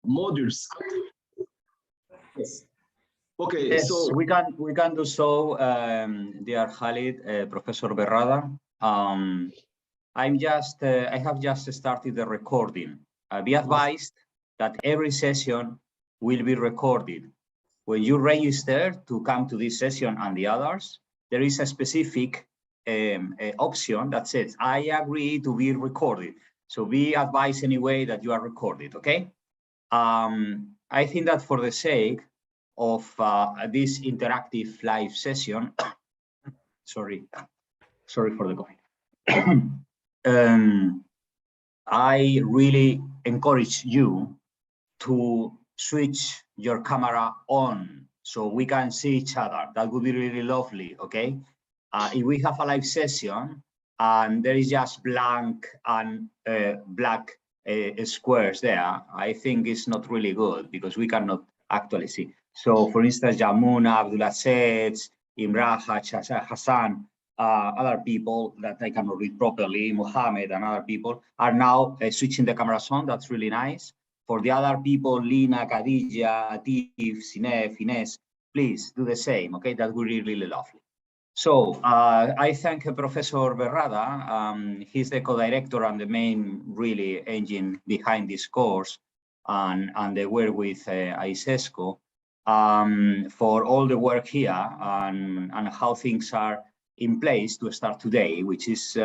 modules. Yes. Okay, yes, so we can do so, dear Khalid, Professor Berrada. I have just started the recording. Be advised that every session will be recorded. When you register to come to this session and the others, there is a specific option that says, I agree to be recorded. So be advised anyway that you are recorded, okay? I think that for the sake of this interactive live session, sorry for the coffee. I really encourage you to switch your camera on so we can see each other. That would be really lovely, okay? If we have a live session and there is just blank and black squares there, I think it's not really good because we cannot actually see. So for instance, Jamuna, Abdullah Sets, Imraha, Hassan, other people that I cannot read properly, Mohammed and other people are now switching the cameras on. That's really nice. For the other people, Lina, Khadija, Atif, Sinef, Ines, please do the same, okay? That would be really lovely. So I thank Professor Berrada. He's the co-director and the main really engine behind this course and the work with ISESCO for all the work here and how things are in place to start today, which is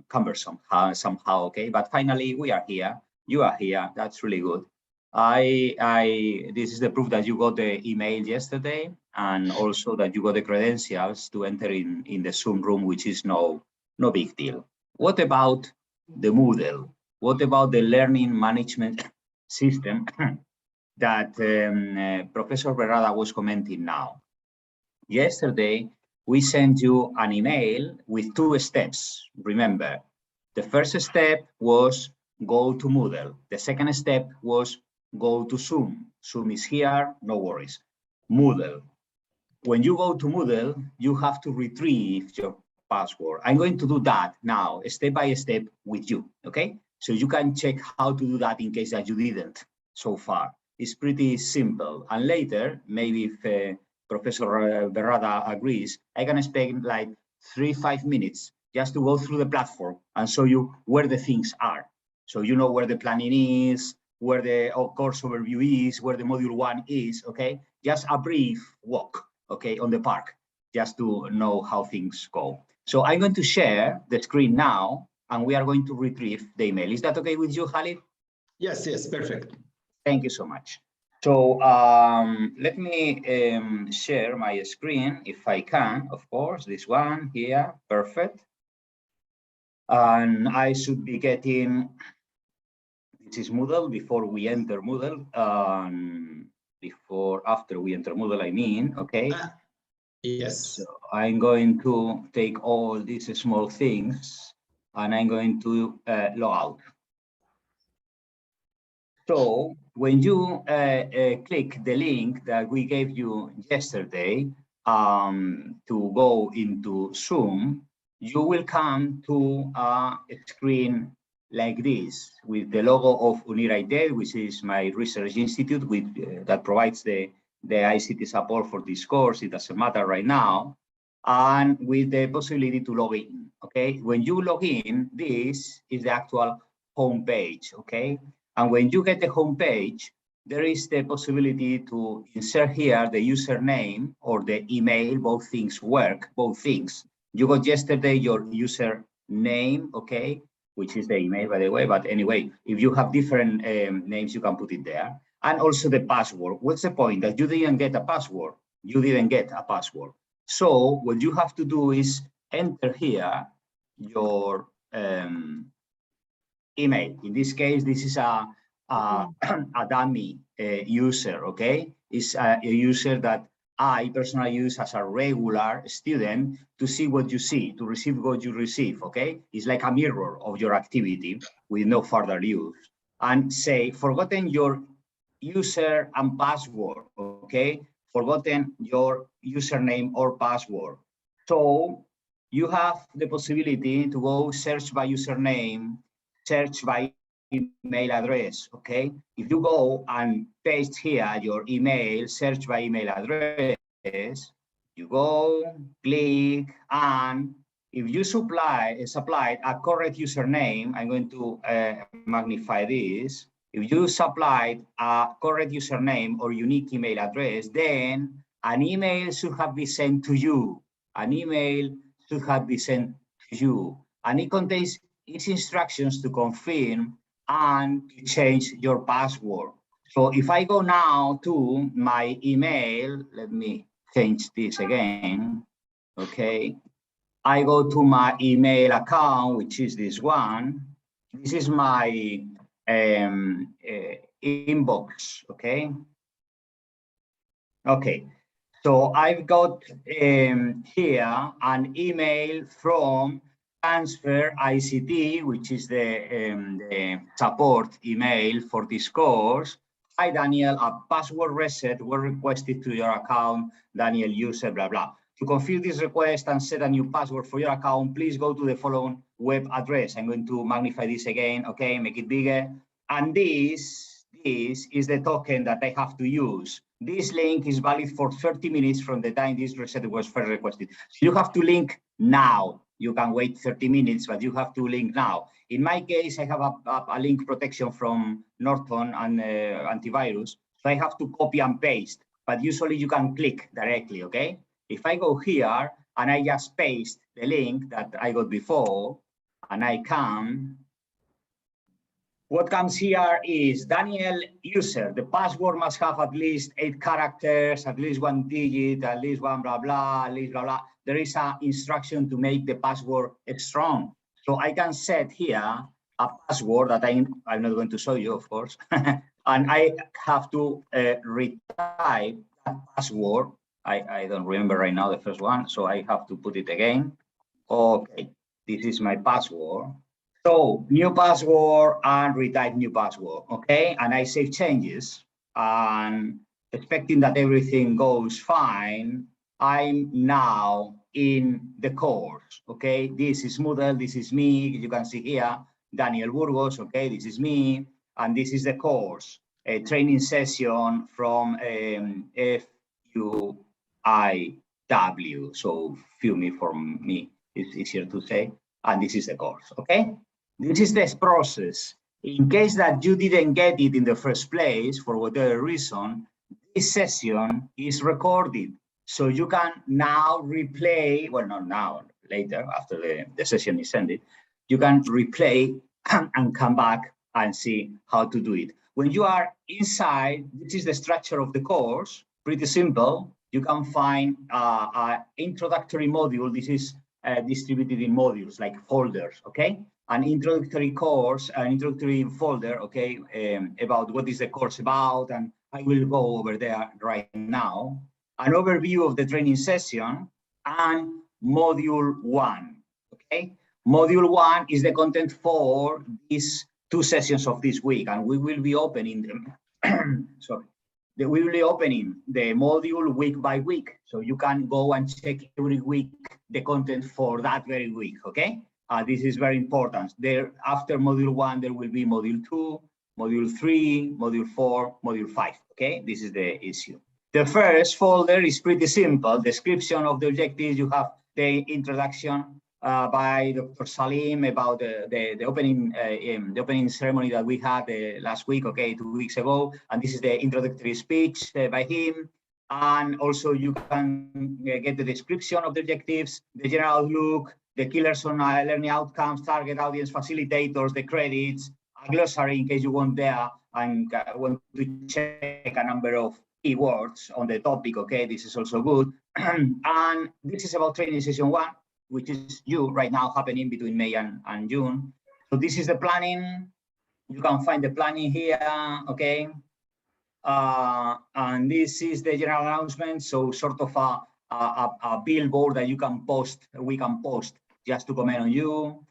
cumbersome somehow, okay? But finally, we are here. You are here. That's really good. This is the proof that you got the email yesterday and also that you got the credentials to enter in the Zoom room, which is no big deal. What about the Moodle? What about the learning management system that Professor Berrada was commenting now? Yesterday, we sent you an email with 2 steps, remember. The first step was go to Moodle. The second step was go to Zoom. Zoom is here, no worries. Moodle. When you go to Moodle, you have to retrieve your password. I'm going to do that now, step by step with you, okay? So you can check how to do that in case that you didn't so far. It's pretty simple. And later, maybe if Professor Berrada agrees, I can spend like 3-5 minutes just to go through the platform and show you where the things are. So you know where the planning is, where the course overview is, where the module 1 is, okay? Just a brief walk, okay, on the park, just to know how things go. So I'm going to share the screen now, and we are going to retrieve the email. Is that okay with you, Khalid? yes, perfect. Thank you so much. So let me share my screen if I can, of course, this one here, perfect. And I should be getting, this is Moodle before we enter Moodle, after we enter Moodle, I mean, okay? Yes. So I'm going to take all these small things and I'm going to log out. So when you click the link that we gave you yesterday to go into Zoom, you will come to a screen like this with the logo of UNIRITED, which is my research institute that provides the ICT support for this course. It doesn't matter right now. And with the possibility to log in, okay? When you log in, this is the actual home page, okay? And when you get the home page, there is the possibility to insert here the username or the email. Both things work, both things. You got yesterday your username, okay, which is the email, by the way. But anyway, if you have different names, you can put it there. And also the password. What's the point? That you didn't get a password. You didn't get a password. So what you have to do is enter here your email. In this case, this is a dummy user, okay? It's a user that I personally use as a regular student to see what you see, to receive what you receive, okay? It's like a mirror of your activity with no further use. And say, forgotten your user and password, okay? Forgotten your username or password. So you have the possibility to go search by username, search by email address, okay? If you go and paste here your email, search by email address, you go, click, and if you supplied a correct username, I'm going to magnify this. If you supplied a correct username or unique email address, then an email should have been sent to you. An email should have been sent to you. And it contains its instructions to confirm and to change your password. So if I go now to my email, let me change this again, okay? I go to my email account, which is this one. This is my inbox, okay? Okay, so I've got here an email from Transfer ICT, which is the support email for this course. Hi, Daniel, a password reset was requested to your account, Daniel user, blah, blah. To confirm this request and set a new password for your account, please go to the following web address. I'm going to magnify this again, okay, make it bigger. And this is the token that I have to use. This link is valid for 30 minutes from the time this reset was first requested. So you have to link now. You can wait 30 minutes, but you have to link now. In my case, I have a link protection from Norton and antivirus. So I have to copy and paste, but usually you can click directly, okay? If I go here and I just paste the link that I got before, and I come, what comes here is Daniel user. The password must have at least 8 characters, at least 1 digit, at least 1 blah, blah, at least blah, blah. There is an instruction to make the password strong. So I can set here a password that I'm not going to show you, of course. And I have to retype that password. I don't remember right now the first one, so I have to put it again. Okay, this is my password. So new password and retype new password, okay? And I save changes and expecting that everything goes fine. I'm now in the course, okay? This is Moodle, this is me. You can see here, Daniel Burgos, okay? This is me, and this is the course, a training session from FUIW. So FUIW for me is easier to say, and this is the course, okay? This is the process. In case that you didn't get it in the first place, for whatever reason, this session is recorded. So you can now replay, well, not now, later, after the session is ended, you can replay and come back and see how to do it. When you are inside, this is the structure of the course, pretty simple. You can find an introductory module. This is distributed in modules, like folders, okay? An introductory course, an introductory folder, okay, about what is the course about, and I will go over there right now. An overview of the training session and module 1, okay? Module 1 is the content for these 2 sessions of this week, and we will be opening them, sorry. We will be opening the module week by week, so you can go and check every week the content for that very week, okay? This is very important. There, after module 1, there will be module 2, module 3, module 4, module 5, okay? This is the issue. The first folder is pretty simple. Description of the objectives. You have the introduction by Dr. Salim about the opening ceremony that we had last week, okay, 2 weeks ago. And this is the introductory speech by him. And also you can get the description of the objectives, the general look, the killers on learning outcomes, target audience, facilitators, the credits, a glossary in case you want there and want to check a number of keywords on the topic, okay, this is also good. And this is about training session 1, which is right now happening between May and June. So this is the planning. You can find the planning here, okay? And this is the general announcement. So sort of a billboard that you can post, we can post just to comment on you.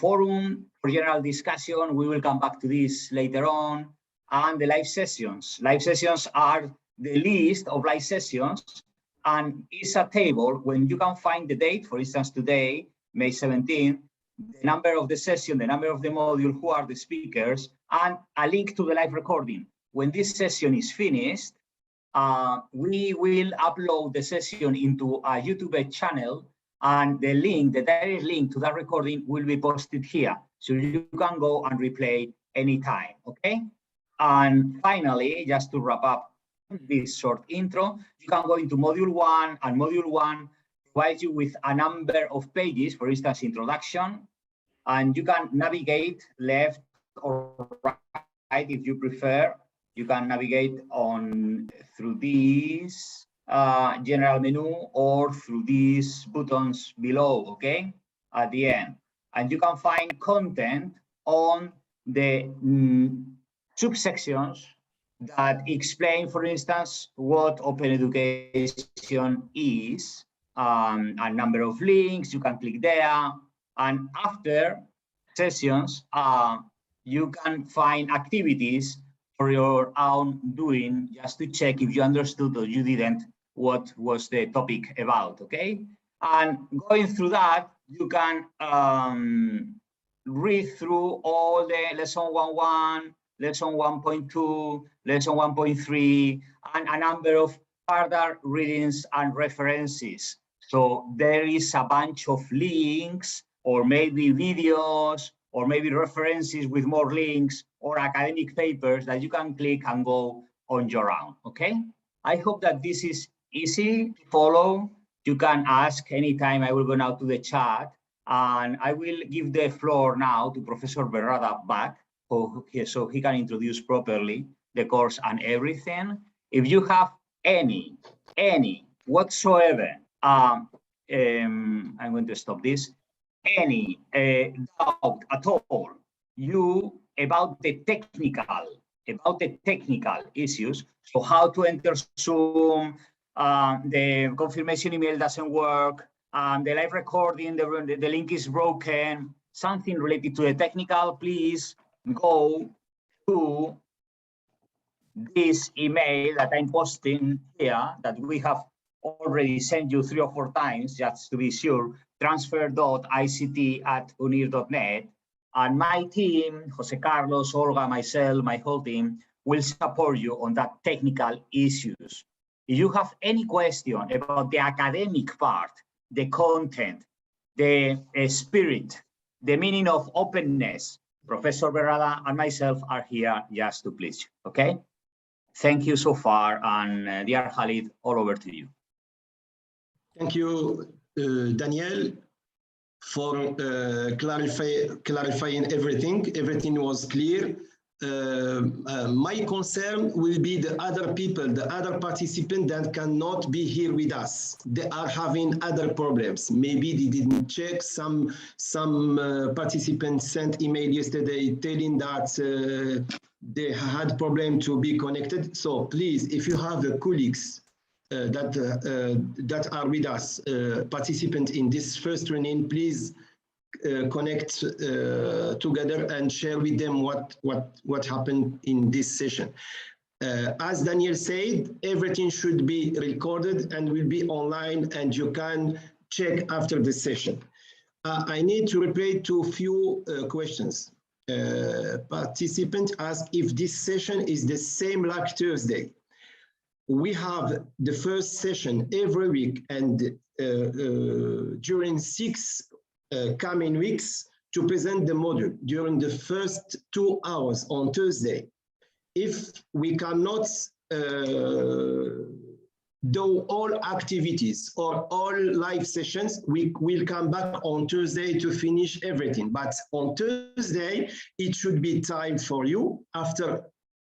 Forum for general discussion, we will come back to this later on. And the live sessions. Live sessions are the list of live sessions, and it's a table when you can find the date, for instance, today, May 17th, the number of the session, the number of the module, who are the speakers, and a link to the live recording. When this session is finished, we will upload the session into a YouTube channel, and the link, the direct link to that recording will be posted here. So you can go and replay anytime, okay? And finally, just to wrap up this short intro, you can go into module 1, and module 1 provides you with a number of pages, for instance, introduction, and you can navigate left or right if you prefer. You can navigate on through this general menu or through these buttons below, okay, at the end. And you can find content on the subsections that explain, for instance, what open education is, a number of links, you can click there, and after sessions, you can find activities for your own doing, just to check if you understood or you didn't what was the topic about, okay? And going through that, you can read through all the lesson 1.1, lesson 1.2, lesson 1.3, and a number of further readings and references. So there is a bunch of links, or maybe videos, or maybe references with more links, or academic papers that you can click and go on your own, okay? I hope that this is easy to follow. You can ask anytime. I will go now to the chat, and I will give the floor now to Professor Berrada back, so he can introduce properly the course and everything. If you have any whatsoever, I'm going to stop this, any doubt at all about the technical issues, so how to enter Zoom, the confirmation email doesn't work, the live recording, the link is broken, something related to the technical, please go to this email that I'm posting here, that we have already sent you 3 or 4 times, just to be sure, transfer.ict@unir.net. And my team, Jose Carlos, Olga, myself, my whole team, will support you on that technical issues. If you have any question about the academic part, the content, the spirit, the meaning of openness, Professor Berrada and myself are here just to please you, okay? Thank you so far, and dear Khalid, all over to you. Thank you, Daniel, for clarifying everything. Everything was clear. My concern will be the other people, the other participants that cannot be here with us. They are having other problems. Maybe they didn't check. Some participants sent email yesterday telling that they had problem to be connected. So please, if you have colleagues that are with us, participants in this first training, please connect together and share with them what happened in this session. As Daniel said, everything should be recorded and will be online, and you can check after the session. I need to reply to a few questions. Participants ask if this session is the same like Thursday. We have the first session every week, and during 6 coming weeks to present the module during the first 2 hours on Thursday. If we cannot do all activities or all live sessions, we will come back on Thursday to finish everything. But on Thursday, it should be time for you after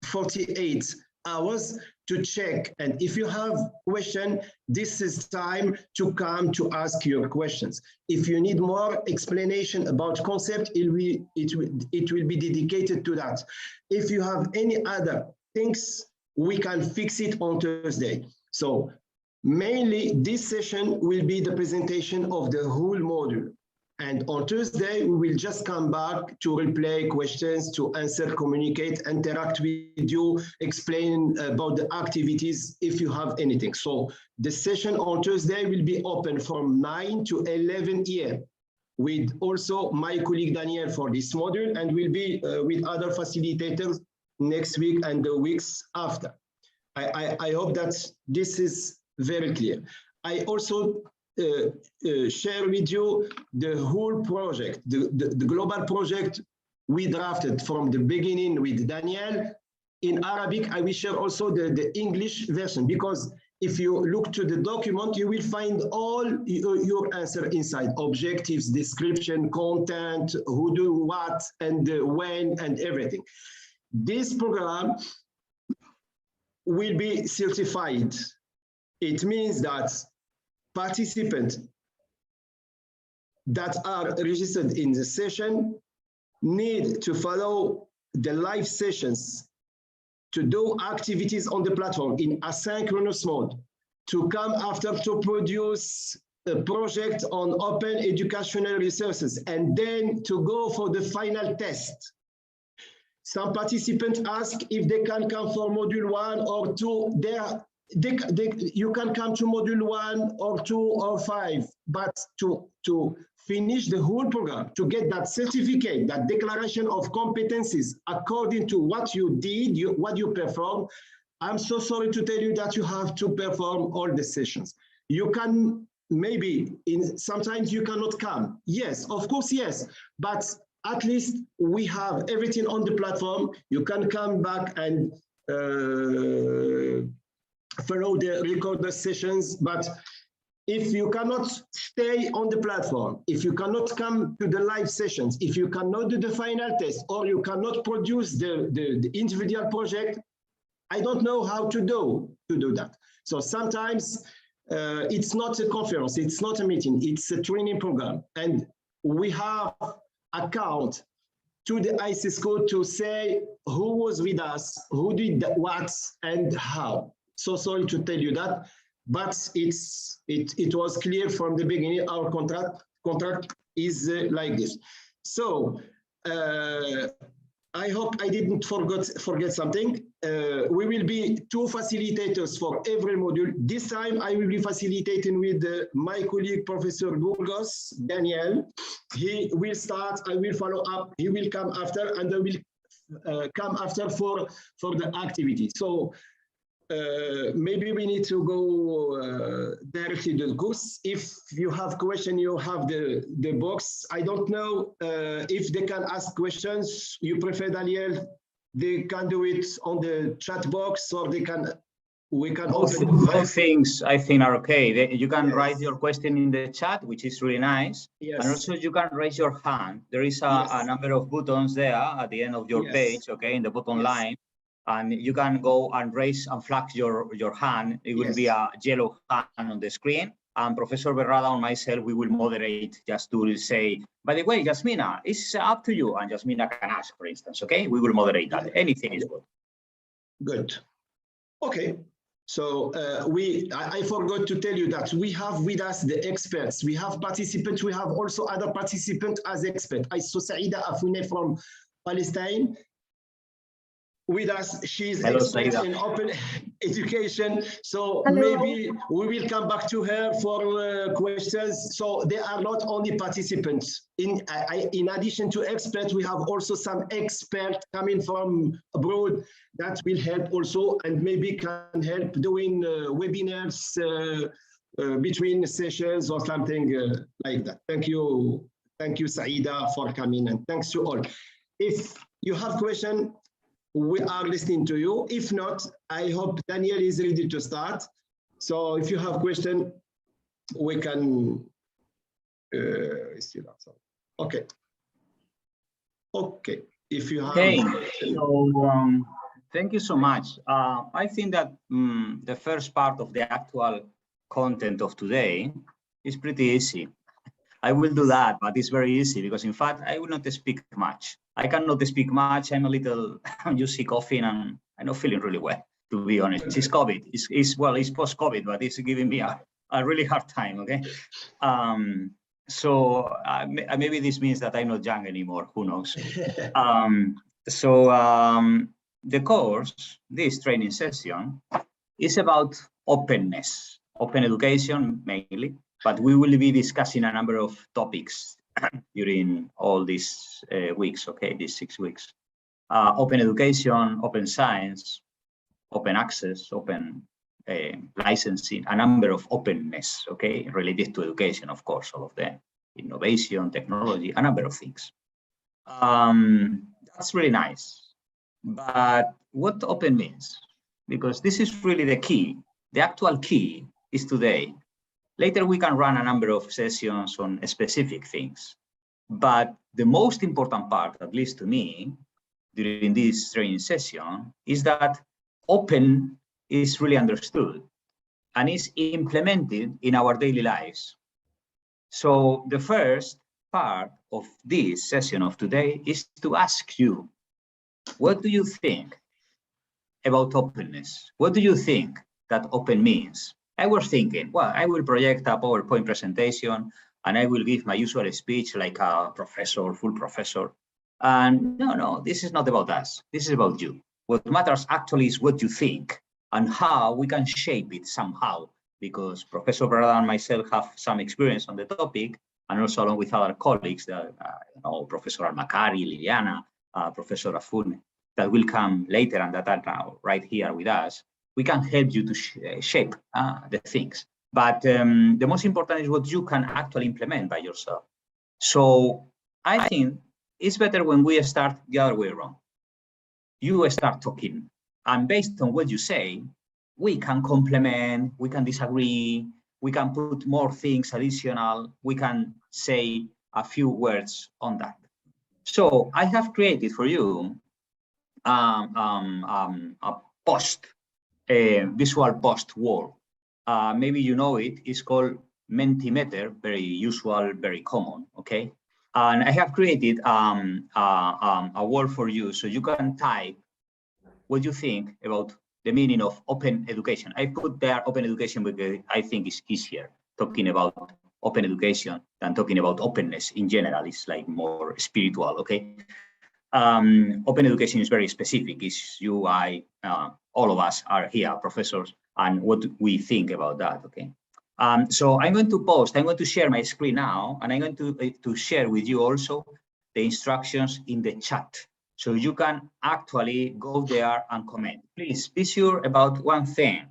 48 hours to check. And if you have question, this is time to come to ask your questions. If you need more explanation about concept, it will be dedicated to that. If you have any other things, we can fix it on Thursday. So mainly this session will be the presentation of the whole module. And on Thursday, we will just come back to replay questions, to answer, communicate, interact with you, explain about the activities if you have anything. So the session on Thursday will be open from 9 to 11 a.m. with also my colleague Daniel for this module, and will be with other facilitators next week and the weeks after. I hope that this is very clear. I also share with you the whole project, the global project we drafted from the beginning with Daniel in Arabic. I will share also the English version, because if you look to the document, you will find all your answer inside: objectives, description, content, who do what, and when, and everything. This program will be certified. It means that participants that are registered in the session need to follow the live sessions, to do activities on the platform in asynchronous mode, to come after to produce a project on open educational resources, and then to go for the final test. Some participants ask if they can come for module 1 or 2. You can come to module 1 or 2 or 5, but to finish the whole program, to get that certificate, that declaration of competencies according to what you did, what you performed, I'm so sorry to tell you that you have to perform all the sessions. You can maybe, sometimes you cannot come. Yes, of course, yes, but at least we have everything on the platform. You can come back and follow the recorded sessions, but if you cannot stay on the platform, if you cannot come to the live sessions, if you cannot do the final test, or you cannot produce the individual project, I don't know how to do that. So sometimes it's not a conference, it's not a meeting, it's a training program. And we have account to the IC school to say who was with us, who did what, and how. So sorry to tell you that, but it was clear from the beginning. Our contract is like this. So I hope I didn't forget something. We will be 2 facilitators for every module. This time I will be facilitating with my colleague, Professor Burgos, Daniel. He will start, I will follow up, he will come after, and I will come after for the activity. So maybe we need to go directly to the course. If you have question, you have the box. I don't know if they can ask questions. You prefer, Daniel? They can do it on the chat box, or we can open. Both things I think are okay. You can write your question in the chat, which is really nice. Yes. And also you can raise your hand. There is a number of buttons there at the end of your page, okay, in the bottom line. And you can go and raise and flag your hand. It will be a yellow hand on the screen. And Professor Berrada and myself, we will moderate just to say, by the way, Jasmina, it's up to you. And Jasmina can ask, for instance, okay? We will moderate that. Anything is good. Good. Okay. So I forgot to tell you that we have with us the experts. We have participants. We have also other participants as experts. I saw Saida Afune from Palestine with us. She's expert in open education. So maybe we will come back to her for questions. So they are not only participants. In addition to experts, we have also some experts coming from abroad that will help also, and maybe can help doing webinars between sessions or something like that. Thank you, Saida, for coming, and thanks to all. If you have questions, we are listening to you. If not, I hope Daniel is ready to start. So if you have questions, we can still answer. Okay. Okay. If you have. Okay. So thank you so much. I think that the first part of the actual content of today is pretty easy. I will do that, but it's very easy because, in fact, I will not speak much. I cannot speak much. I'm a little, I'm just coughing and I'm not feeling really well, to be honest. It's COVID. It's post-COVID, but it's giving me a really hard time, okay? So maybe this means that I'm not young anymore. Who knows? The course, this training session, is about openness, open education mainly. But we will be discussing a number of topics during all these weeks, okay, these 6 weeks. Open education, open science, open access, open licensing, a number of openness, okay, related to education, of course, all of them, innovation, technology, a number of things. That's really nice. But what open means? Because this is really the key. The actual key is today. Later, we can run a number of sessions on specific things. But the most important part, at least to me, during this training session, is that open is really understood and is implemented in our daily lives. So the first part of this session of today is to ask you, what do you think about openness? What do you think that open means? I was thinking, well, I will project a PowerPoint presentation and I will give my usual speech like a professor, full professor. And no, this is not about us. This is about you. What matters actually is what you think and how we can shape it somehow, because Professor Berada and myself have some experience on the topic, and also along with other colleagues, that, Professor Almacari, Liliana, Professor Afun, that will come later and that are now right here with us. We can help you to shape the things. But the most important is what you can actually implement by yourself. So I think it's better when we start the other way around. You start talking, and based on what you say, we can complement, we can disagree, we can put more things additional, we can say a few words on that. So I have created for you a post, a visual post wall. Maybe you know it, it's called Mentimeter, very usual, very common, okay? And I have created a wall for you, so you can type what you think about the meaning of open education. I put there open education because I think it's easier talking about open education than talking about openness in general. It's like more spiritual, okay? Open education is very specific. It's you, I, all of us are here, professors, and what we think about that, okay? So I'm going to share my screen now, and I'm going to share with you also the instructions in the chat. So you can actually go there and comment. Please be sure about one thing.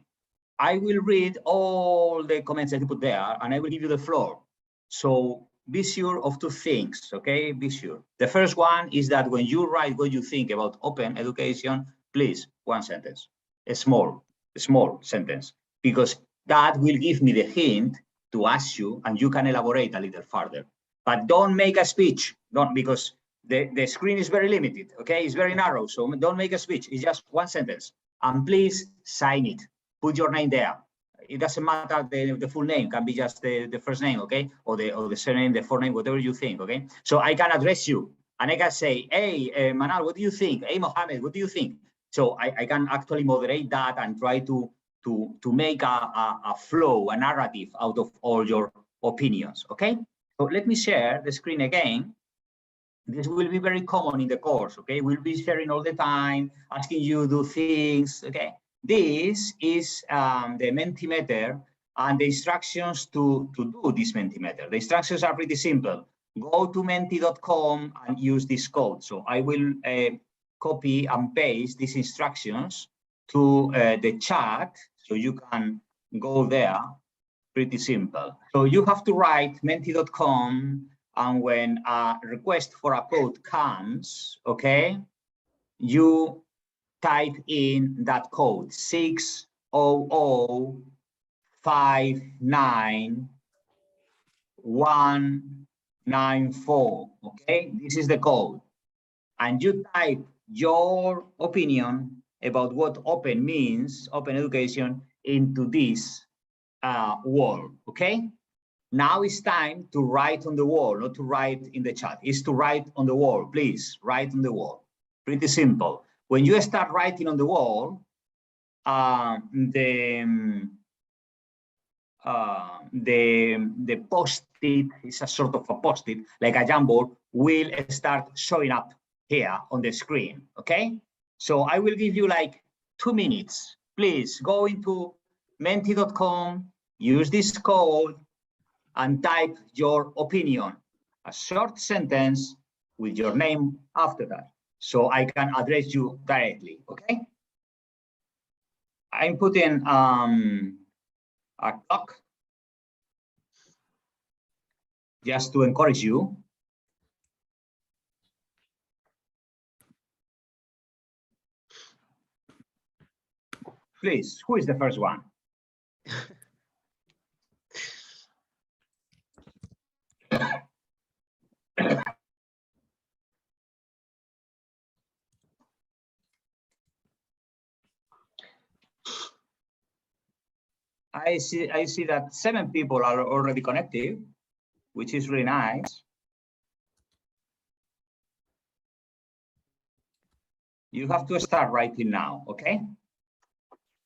I will read all the comments that you put there, and I will give you the floor. So be sure of two things, okay? Be sure. The first one is that when you write what you think about open education, please, one sentence, a small sentence, because that will give me the hint to ask you, and you can elaborate a little further. But don't make a speech, because the screen is very limited, okay? It's very narrow, so don't make a speech. It's just one sentence. And please sign it. Put your name there. It doesn't matter the full name, can be just the first name, okay? Or the surname, the forename, whatever you think, okay? So I can address you, and I can say, hey, Manal, what do you think? Hey, Mohammed, what do you think? So I can actually moderate that and try to make a flow, a narrative out of all your opinions, okay? So let me share the screen again. This will be very common in the course, okay? We'll be sharing all the time, asking you to do things, okay? This is the Mentimeter and the instructions to do this Mentimeter. The instructions are pretty simple. Go to menti.com and use this code. So I will copy and paste these instructions to the chat, so you can go there. Pretty simple. So you have to write menti.com, and when a request for a code comes, okay, you type in that code 600599194. Okay, this is the code, and you type your opinion about what open means, open education, into this wall. Okay, now it's time to write on the wall, not to write in the chat. It's to write on the wall. Please write on the wall. Pretty simple. When you start writing on the wall, the post-it is a sort of a post-it, like a Jamboard, will start showing up here on the screen, okay? So I will give you like 2 minutes. Please go into menti.com, use this code, and type your opinion. a short sentence with your name after that, so I can address you directly, okay? I'm putting a clock just to encourage you. Please, who is the first one? I see that 7 people are already connected, which is really nice. You have to start writing now, okay?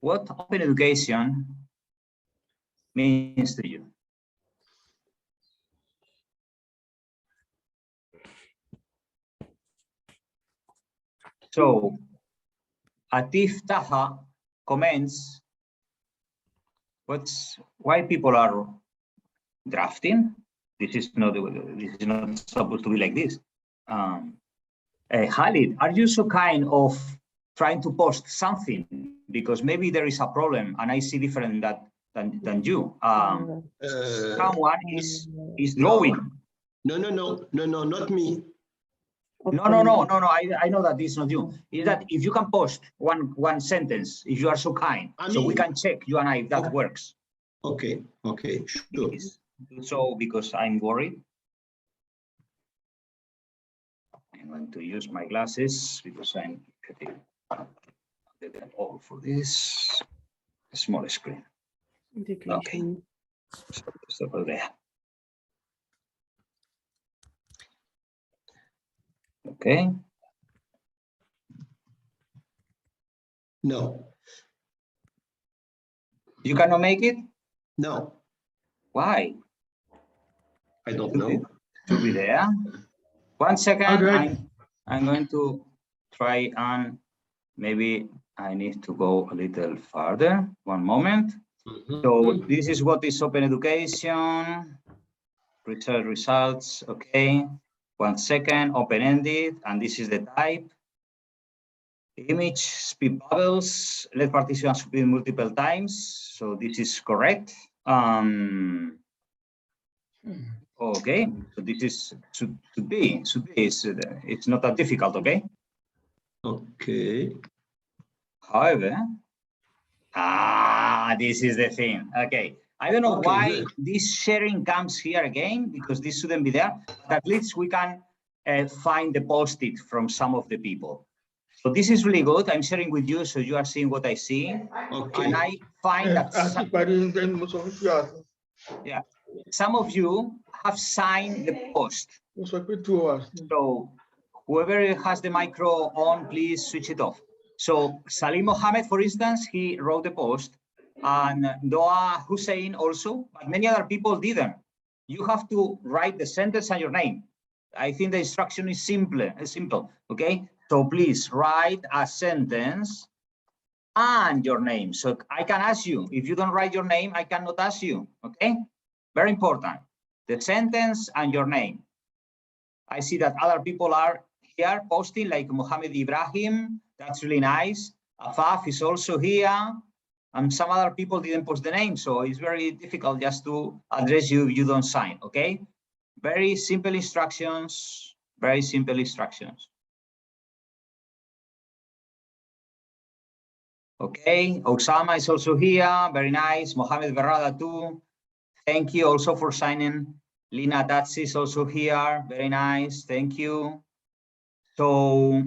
What open education means to you? So, Atif Taha comments, why people are drafting? This is not supposed to be like this. Khalid, are you so kind of trying to post something? Because maybe there is a problem and I see different than you. Someone is drawing. No, not me. No, I know that this is not you. Is that if you can post one sentence, if you are so kind, so we can check, you and I, if that works. Okay, sure. So, because I'm worried. I'm going to use my glasses because I'm getting all for this small screen. Okay, so stop there. Okay. No. You cannot make it? No. Why? I don't know. To be there. 1 second. Okay. I'm going to try and maybe I need to go a little further. 1 moment. So this is what is open education. Research results. Okay. 1 second. Open-ended. And this is the type. Image, speed bubbles, let participants repeat multiple times. So this is correct. Okay, so this is should be it's not that difficult. Okay. Okay. However, this is the thing. Okay, I don't know why this sharing comes here again, because this shouldn't be there. But at least we can find the post-it from some of the people. So this is really good. I'm sharing with you, so you are seeing what I see. Okay. And I find that some of you have signed the post. So whoever has the micro on, please switch it off. So Salim Mohammed, for instance, he wrote the post, and Doa Hussein also, but many other people didn't. You have to write the sentence and your name. I think the instruction is simple, okay? So please write a sentence and your name. So I can ask you. If you don't write your name, I cannot ask you, okay? Very important. The sentence and your name. I see that other people are here posting, like Mohammed Ibrahim. That's really nice. Afaf is also here. And some other people didn't post the name. So it's very difficult just to address you if you don't sign, okay? Very simple instructions, very simple instructions. Okay, Osama is also here, very nice. Mohamed Berrada too. Thank you also for signing. Lina Datsi is also here, very nice, thank you. So,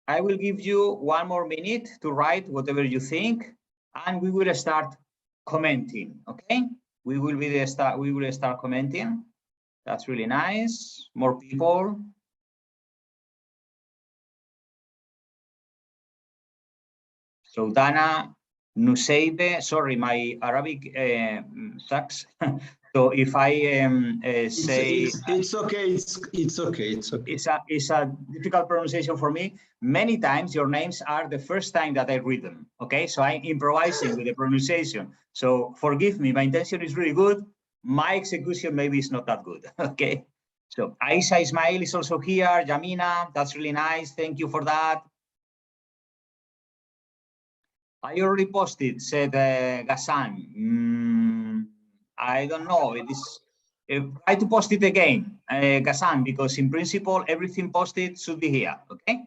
I will give you 1 more minute to write whatever you think, and we will start commenting, okay? We will start commenting. That's really nice. More people. So Dana Nuseibe, sorry, my Arabic sucks. So if I say it's okay, it's okay. It's a difficult pronunciation for me. Many times your names are the first time that I read them. Okay, so I'm improvising with the pronunciation. So forgive me. My intention is really good. My execution maybe is not that good. Okay. So Aisha Ismail is also here. Yamina, that's really nice. Thank you for that. I already posted, said Ghassan. I don't know. It is. Try to post it again, Ghassan, because in principle, everything posted should be here. Okay.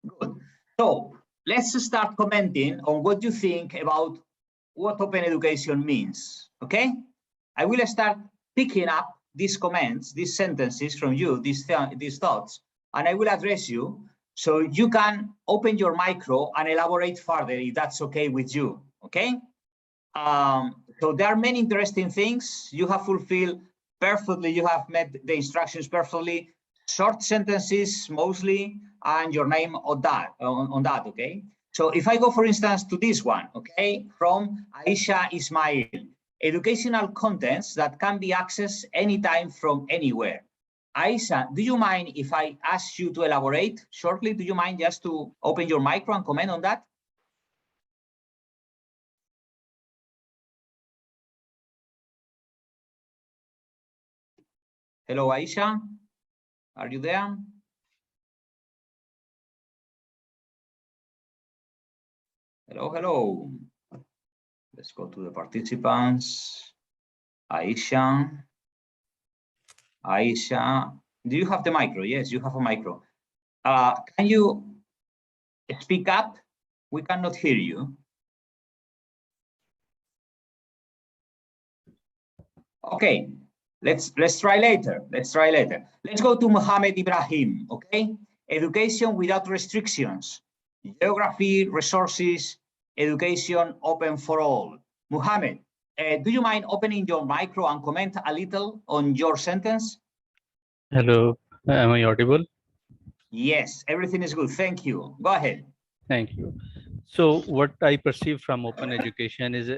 Good. So let's start commenting on what you think about what open education means. Okay. I will start picking up these comments, these sentences from you, these thoughts, and I will address you. So you can open your micro and elaborate further if that's okay with you, okay? So there are many interesting things. You have fulfilled perfectly, you have met the instructions perfectly, short sentences mostly, and your name on that, okay? So if I go, for instance, to this one, okay, from Aisha Ismail, educational contents that can be accessed anytime from anywhere. Aisha, do you mind if I ask you to elaborate shortly? Do you mind just to open your micro and comment on that? Hello, Aisha. Are you there? Hello, hello. Let's go to the participants. Aisha. Aisha, do you have the micro? Yes, you have a micro. Can you speak up? We cannot hear you. Okay, let's try later. Let's try later. Let's go to Mohammed Ibrahim. Okay, education without restrictions, geography, resources, education open for all. Mohammed, do you mind opening your micro and comment a little on your sentence? Hello, am I audible? Yes, everything is good. Thank you. Go ahead. Thank you. So what I perceive from open education is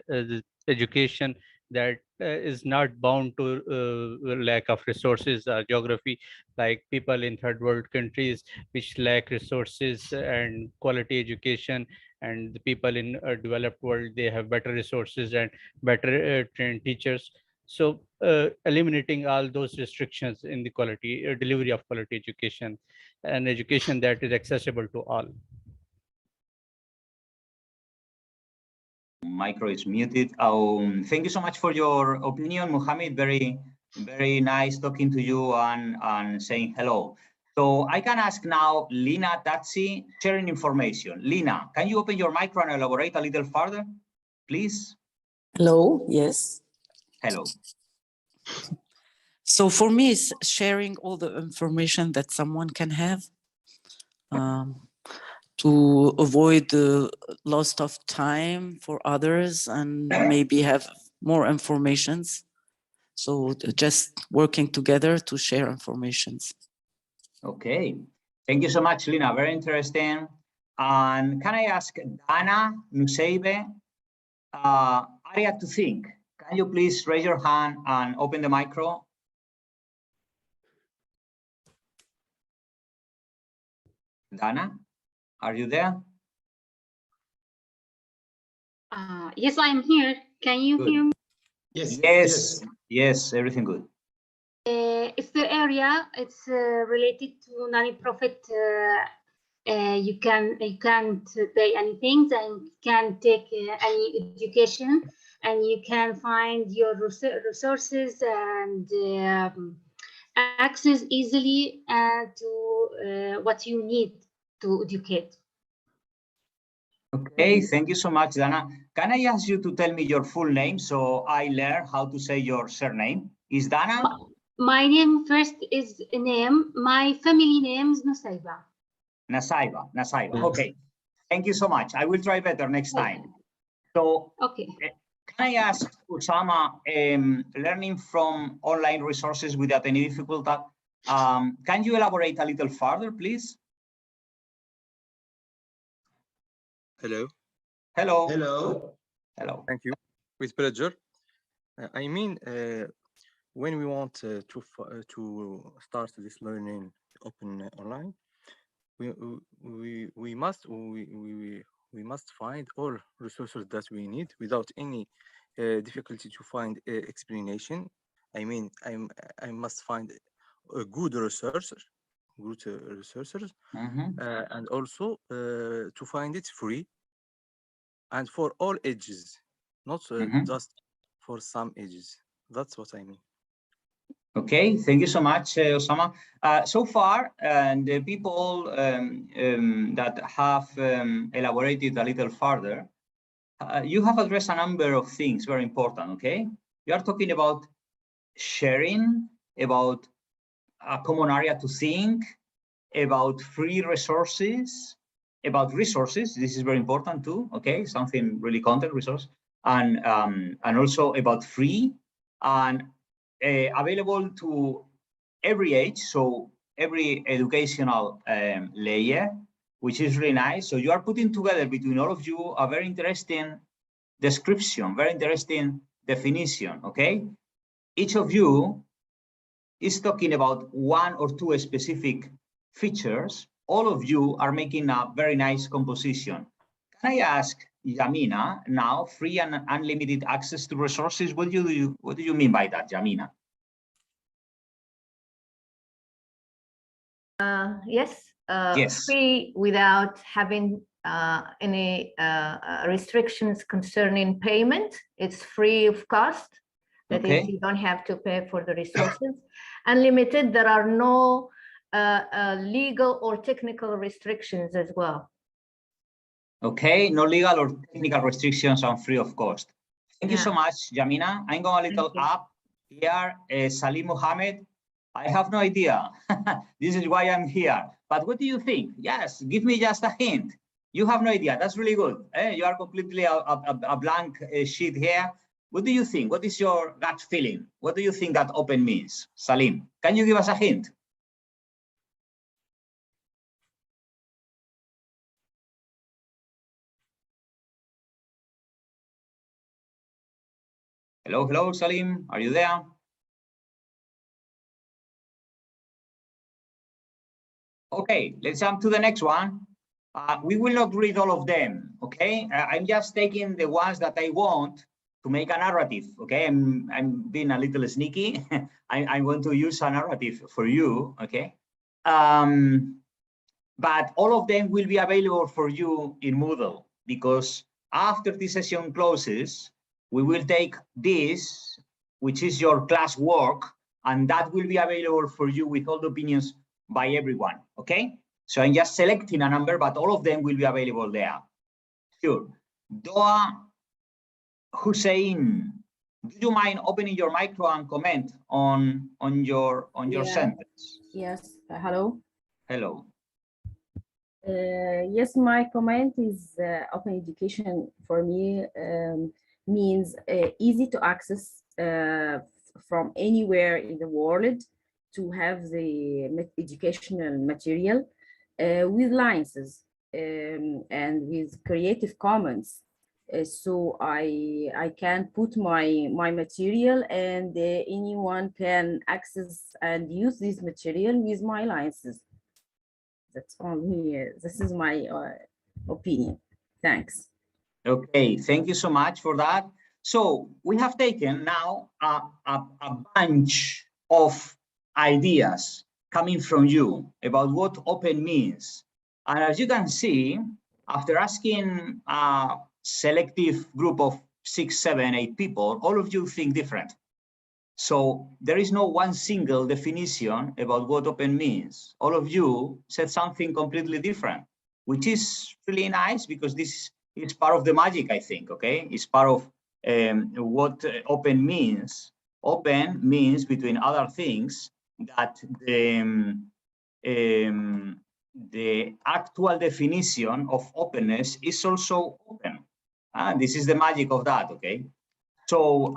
education that is not bound to lack of resources or geography, like people in third world countries which lack resources and quality education, and the people in a developed world, they have better resources and better trained teachers. So eliminating all those restrictions in the quality delivery of quality education, and education that is accessible to all. Micro is muted. Thank you so much for your opinion, Mohammed. Very nice talking to you and saying hello. So I can ask now Lina Tatsi, sharing information. Lina, can you open your micro and elaborate a little further, please? Hello, yes. Hello. So for me, it's sharing all the information that someone can have to avoid the loss of time for others and maybe have more informations. So just working together to share informations. Okay. Thank you so much, Lina. Very interesting. And can I ask Dana Nuseibe, area to think? Can you please raise your hand and open the micro? Dana, are you there? Yes, I'm here. Can you hear me? Yes, yes, everything good. It's the area. It's related to non-profit. You can't pay anything, and you can take any education, and you can find your resources and access easily to what you need to educate. Okay, thank you so much, Dana. Can I ask you to tell me your full name so I learn how to say your surname? Is Dana? My name first is name. My family name is Nusaiba. Nasaiba. Okay, thank you so much. I will try better next time. So, okay. Can I ask Usama, learning from online resources without any difficulty, can you elaborate a little further, please? Hello. Hello. Hello. Hello. Thank you. With pleasure. I mean, when we want to start this learning open online, we must find all resources that we need without any difficulty to find explanation. I mean, I must find a good resources, and also to find it free and for all ages, not just for some ages. That's what I mean. Okay, thank you so much, Osama. So far, the people that have elaborated a little further, you have addressed a number of things very important, okay? You are talking about sharing, about a common area to think, about free resources, about resources. This is very important too, okay? Something really content resource, and also about free and available to every age, so every educational layer, which is really nice. So you are putting together between all of you a very interesting description, very interesting definition, okay? Each of you is talking about one or two specific features. All of you are making a very nice composition. Can I ask Yamina now, free and unlimited access to resources? What do you mean by that, Yamina? Yes. Yes. Free without having any restrictions concerning payment. It's free of cost. That is, you don't have to pay for the resources. Unlimited, there are no legal or technical restrictions as well. Okay, no legal or technical restrictions and free of cost. Thank you so much, Yamina. I'm going a little up here. Salim Mohammed, I have no idea. This is why I'm here. But what do you think? Yes, give me just a hint. You have no idea. That's really good. You are completely a blank sheet here. What do you think? What is your gut feeling? What do you think that open means? Salim, can you give us a hint? Hello, hello, Salim. Are you there? Okay, let's jump to the next one. We will not read all of them, okay? I'm just taking the ones that I want to make a narrative, okay? I'm being a little sneaky. I'm going to use a narrative for you, okay? But all of them will be available for you in Moodle, because after this session closes, we will take this, which is your class work, and that will be available for you with all the opinions by everyone, okay? So I'm just selecting a number, but all of them will be available there. Sure. Doa Hussein, do you mind opening your micro and comment on your sentence? Yes. Hello. Hello. Yes, my comment is open education for me means easy to access from anywhere in the world to have the educational material with licenses and with Creative Commons. So I can put my material and anyone can access and use this material with my licenses. That's only, this is my opinion. Thanks. Okay, thank you so much for that. So we have taken now a bunch of ideas coming from you about what open means. And as you can see, after asking a selective group of 6, 7, 8 people, all of you think different. So there is no one single definition about what open means. All of you said something completely different, which is really nice because this is part of the magic, I think, okay? It's part of what open means. Open means, between other things, that the actual definition of openness is also open. This is the magic of that, okay? So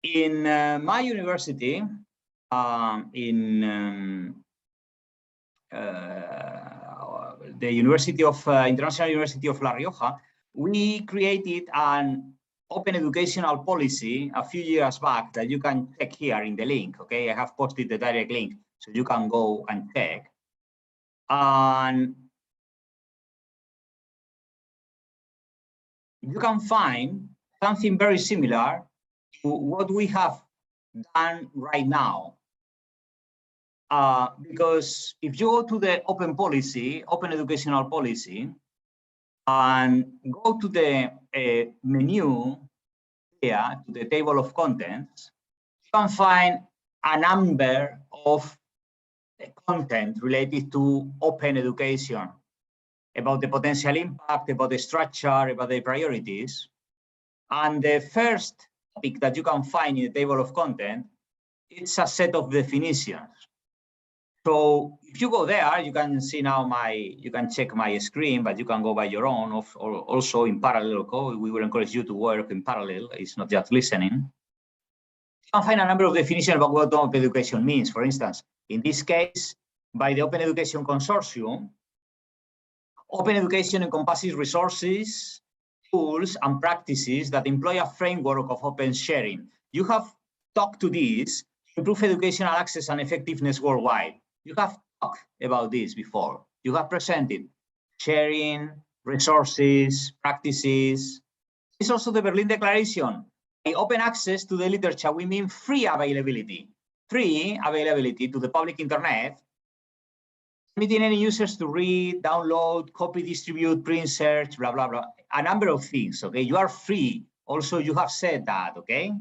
in my university, the University of International University of La Rioja, we created an open educational policy a few years back that you can check here in the link, okay? I have posted the direct link, so you can go and check. And you can find something very similar to what we have done right now. Because if you go to the open policy, open educational policy, and go to the menu here, to the table of contents, you can find a number of content related to open education, about the potential impact, about the structure, about the priorities. And the first topic that you can find in the table of content, it's a set of definitions. So if you go there, you can see now you can check my screen, but you can go by your own, or also in parallel code. We will encourage you to work in parallel. It's not just listening. You can find a number of definitions about what open education means. For instance, in this case, by the Open Education Consortium, open education encompasses resources, tools, and practices that employ a framework of open sharing. You have talked to this to improve educational access and effectiveness worldwide. You have talked about this before. You have presented sharing, resources, practices. It's also the Berlin Declaration. By open access to the literature, we mean free availability to the public internet, permitting any users to read, download, copy, distribute, print, search, blah, blah, blah. A number of things, okay? You are free. Also, you have said that, okay?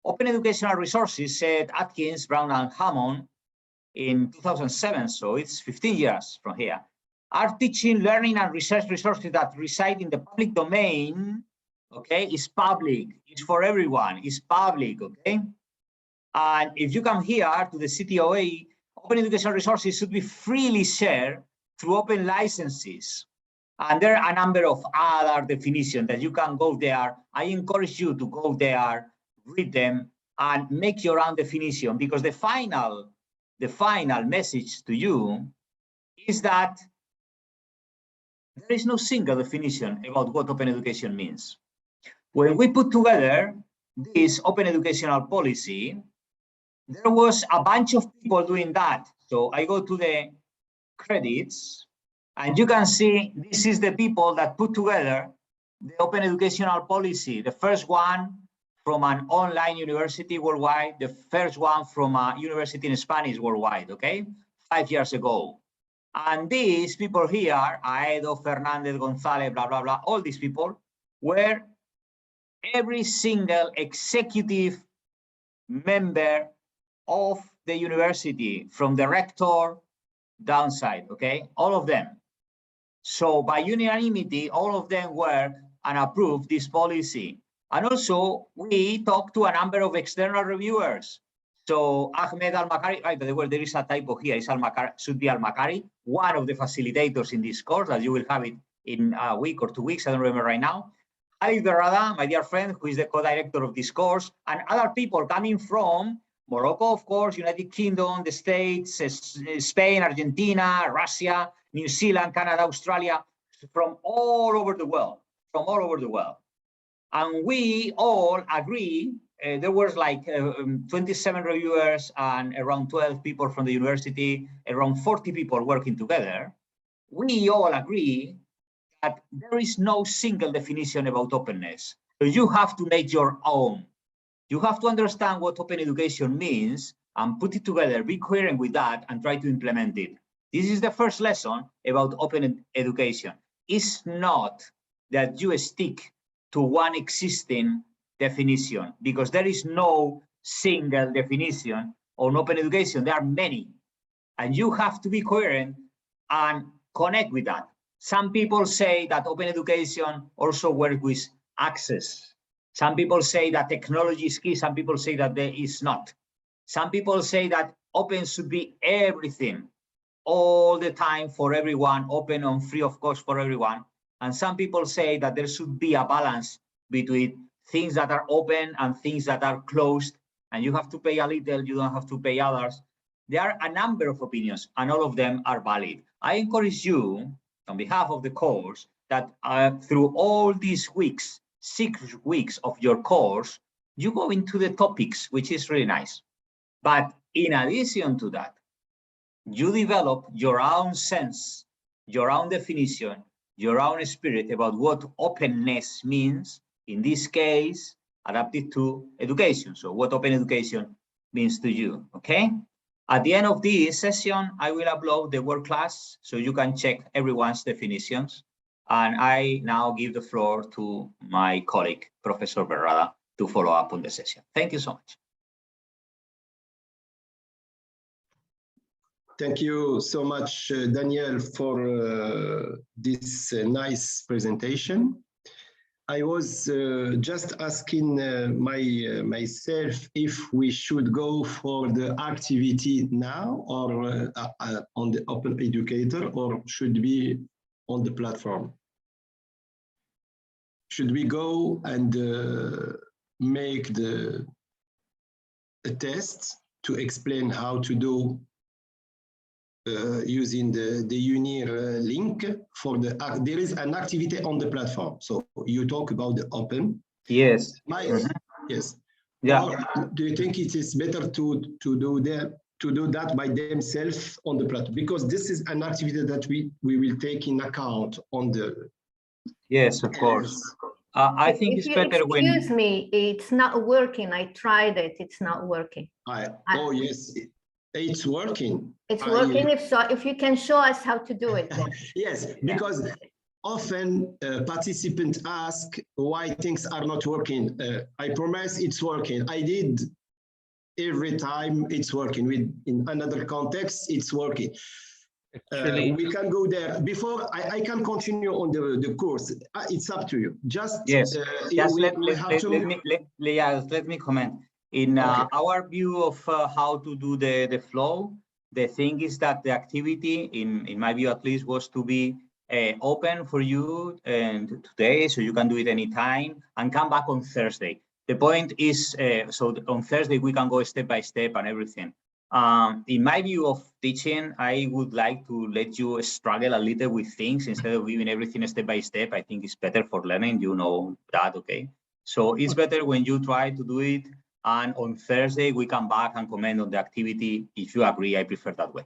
Open educational resources, said Atkins, Brown, and Hammond in 2007, so it's 15 years from here, are teaching, learning, and research resources that reside in the public domain, okay? It's public, it's for everyone, it's public, okay? And if you come here to the CTOA, open educational resources should be freely shared through open licenses. And there are a number of other definitions that you can go there. I encourage you to go there, read them, and make your own definition, because the final message to you is that there is no single definition about what open education means. When we put together this open educational policy, there was a bunch of people doing that. So I go to the credits, and you can see this is the people that put together the open educational policy. The first one from an online university worldwide, the first one from a university in Spanish worldwide, okay? 5 years ago. And these people here, Aedo, Fernandez, Gonzalez, blah, blah, blah, all these people were every single executive member of the university, from the rector downside, okay? All of them. So by unanimity, all of them were and approved this policy. And also, we talked to a number of external reviewers. So Ahmed Al-Makari, by the way, there is a typo here, it's Al-Makari, should be Al-Makari, one of the facilitators in this course, that you will have it in a week or 2 weeks, I don't remember right now. Ali Berrada, my dear friend, who is the co-director of this course, and other people coming from Morocco, of course, United Kingdom, the States, Spain, Argentina, Russia, New Zealand, Canada, Australia, from all over the world, And we all agree, there was like 27 reviewers and around 12 people from the university, around 40 people working together. We all agree that there is no single definition about openness. So you have to make your own. You have to understand what open education means and put it together, be coherent with that, and try to implement it. This is the first lesson about open education. It's not that you stick to one existing definition, because there is no single definition on open education. There are many, and you have to be coherent and connect with that. Some people say that open education also works with access. Some people say that technology is key. Some people say that there is not. Some people say that open should be everything, all the time, for everyone, open and free of cost for everyone. And some people say that there should be a balance between things that are open and things that are closed, and you have to pay a little, you don't have to pay others. There are a number of opinions, and all of them are valid. I encourage you, on behalf of the course, that through all these weeks, 6 weeks of your course, you go into the topics, which is really nice. But in addition to that, you develop your own sense, your own definition, your own spirit about what openness means, in this case, adapted to education. So what open education means to you, okay? At the end of this session, I will upload the word class so you can check everyone's definitions. And I now give the floor to my colleague, Professor Berrada, to follow up on the session. Thank you so much. Thank you so much, Daniel, for this nice presentation. I was just asking myself if we should go for the activity now or on the Open Educator, or should be on the platform. Should we go and make a test to explain how to do using the UNIR link for there is an activity on the platform. So you talk about the open. Yes. Yes. Yeah. Or do you think it is better to do that by themselves on the platform? Because this is an activity that we will take in account on the. Yes, of course. I think it's better when. Excuse me, it's not working. I tried it. It's not working. Oh yes. It's working. It's working. If you can show us how to do it. Then. Yes, because often participants ask why things are not working. I promise it's working. I did every time it's working. In another context, it's working. Actually, we can go there. Before I can continue on the course. It's up to you. Just yes. Let me comment. In okay. Our view of how to do the flow, the thing is that the activity, in my view at least, was to be open for you and today, so you can do it anytime and come back on Thursday. The point is, so on Thursday we can go step by step and everything. In my view of teaching, I would like to let you struggle a little with things instead of giving everything step by step. I think it's better for learning, you know that, okay? So it's better when you try to do it. And on Thursday, we come back and comment on the activity. If you agree, I prefer that way.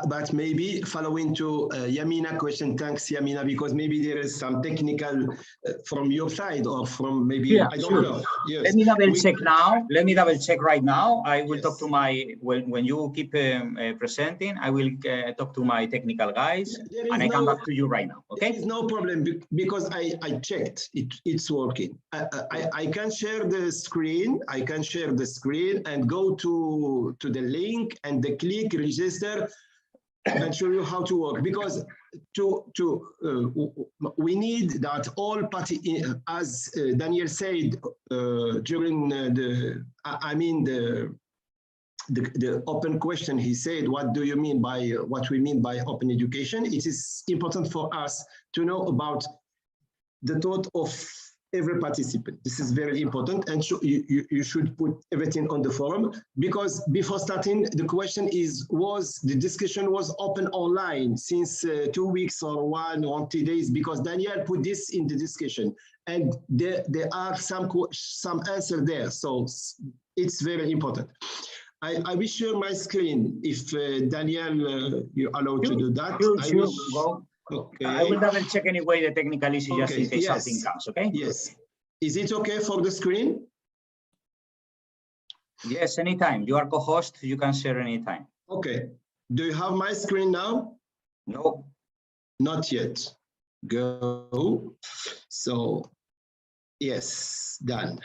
But maybe following to Yamina question, thanks Yamina, because maybe there is some technical from your side or from maybe, I don't know. Yes. Let me double check now. Let me double check right now. I will talk to my, when you keep presenting, I will talk to my technical guys and I come back to you right now, okay? There is no problem because I checked, it's working. I can share the screen, and go to the link and click register and show you how to work, because we need that all party, as Daniel said during the open question, he said, what do you mean by what we mean by open education? It is important for us to know about the thought of every participant. This is very important, and you should put everything on the forum, because before starting, the question the discussion was open online since 2 weeks or 1 days, because Daniel put this in the discussion, and there are some answer there, so it's very important. I will share my screen if Daniel, you allow to do that. Sure. Okay. I will double check anyway the technical issue just in case something comes, okay? Yes. Is it okay for the screen? Yes, anytime. You are co-host, you can share anytime. Okay. Do you have my screen now? No. Not yet. Go. So, yes, done.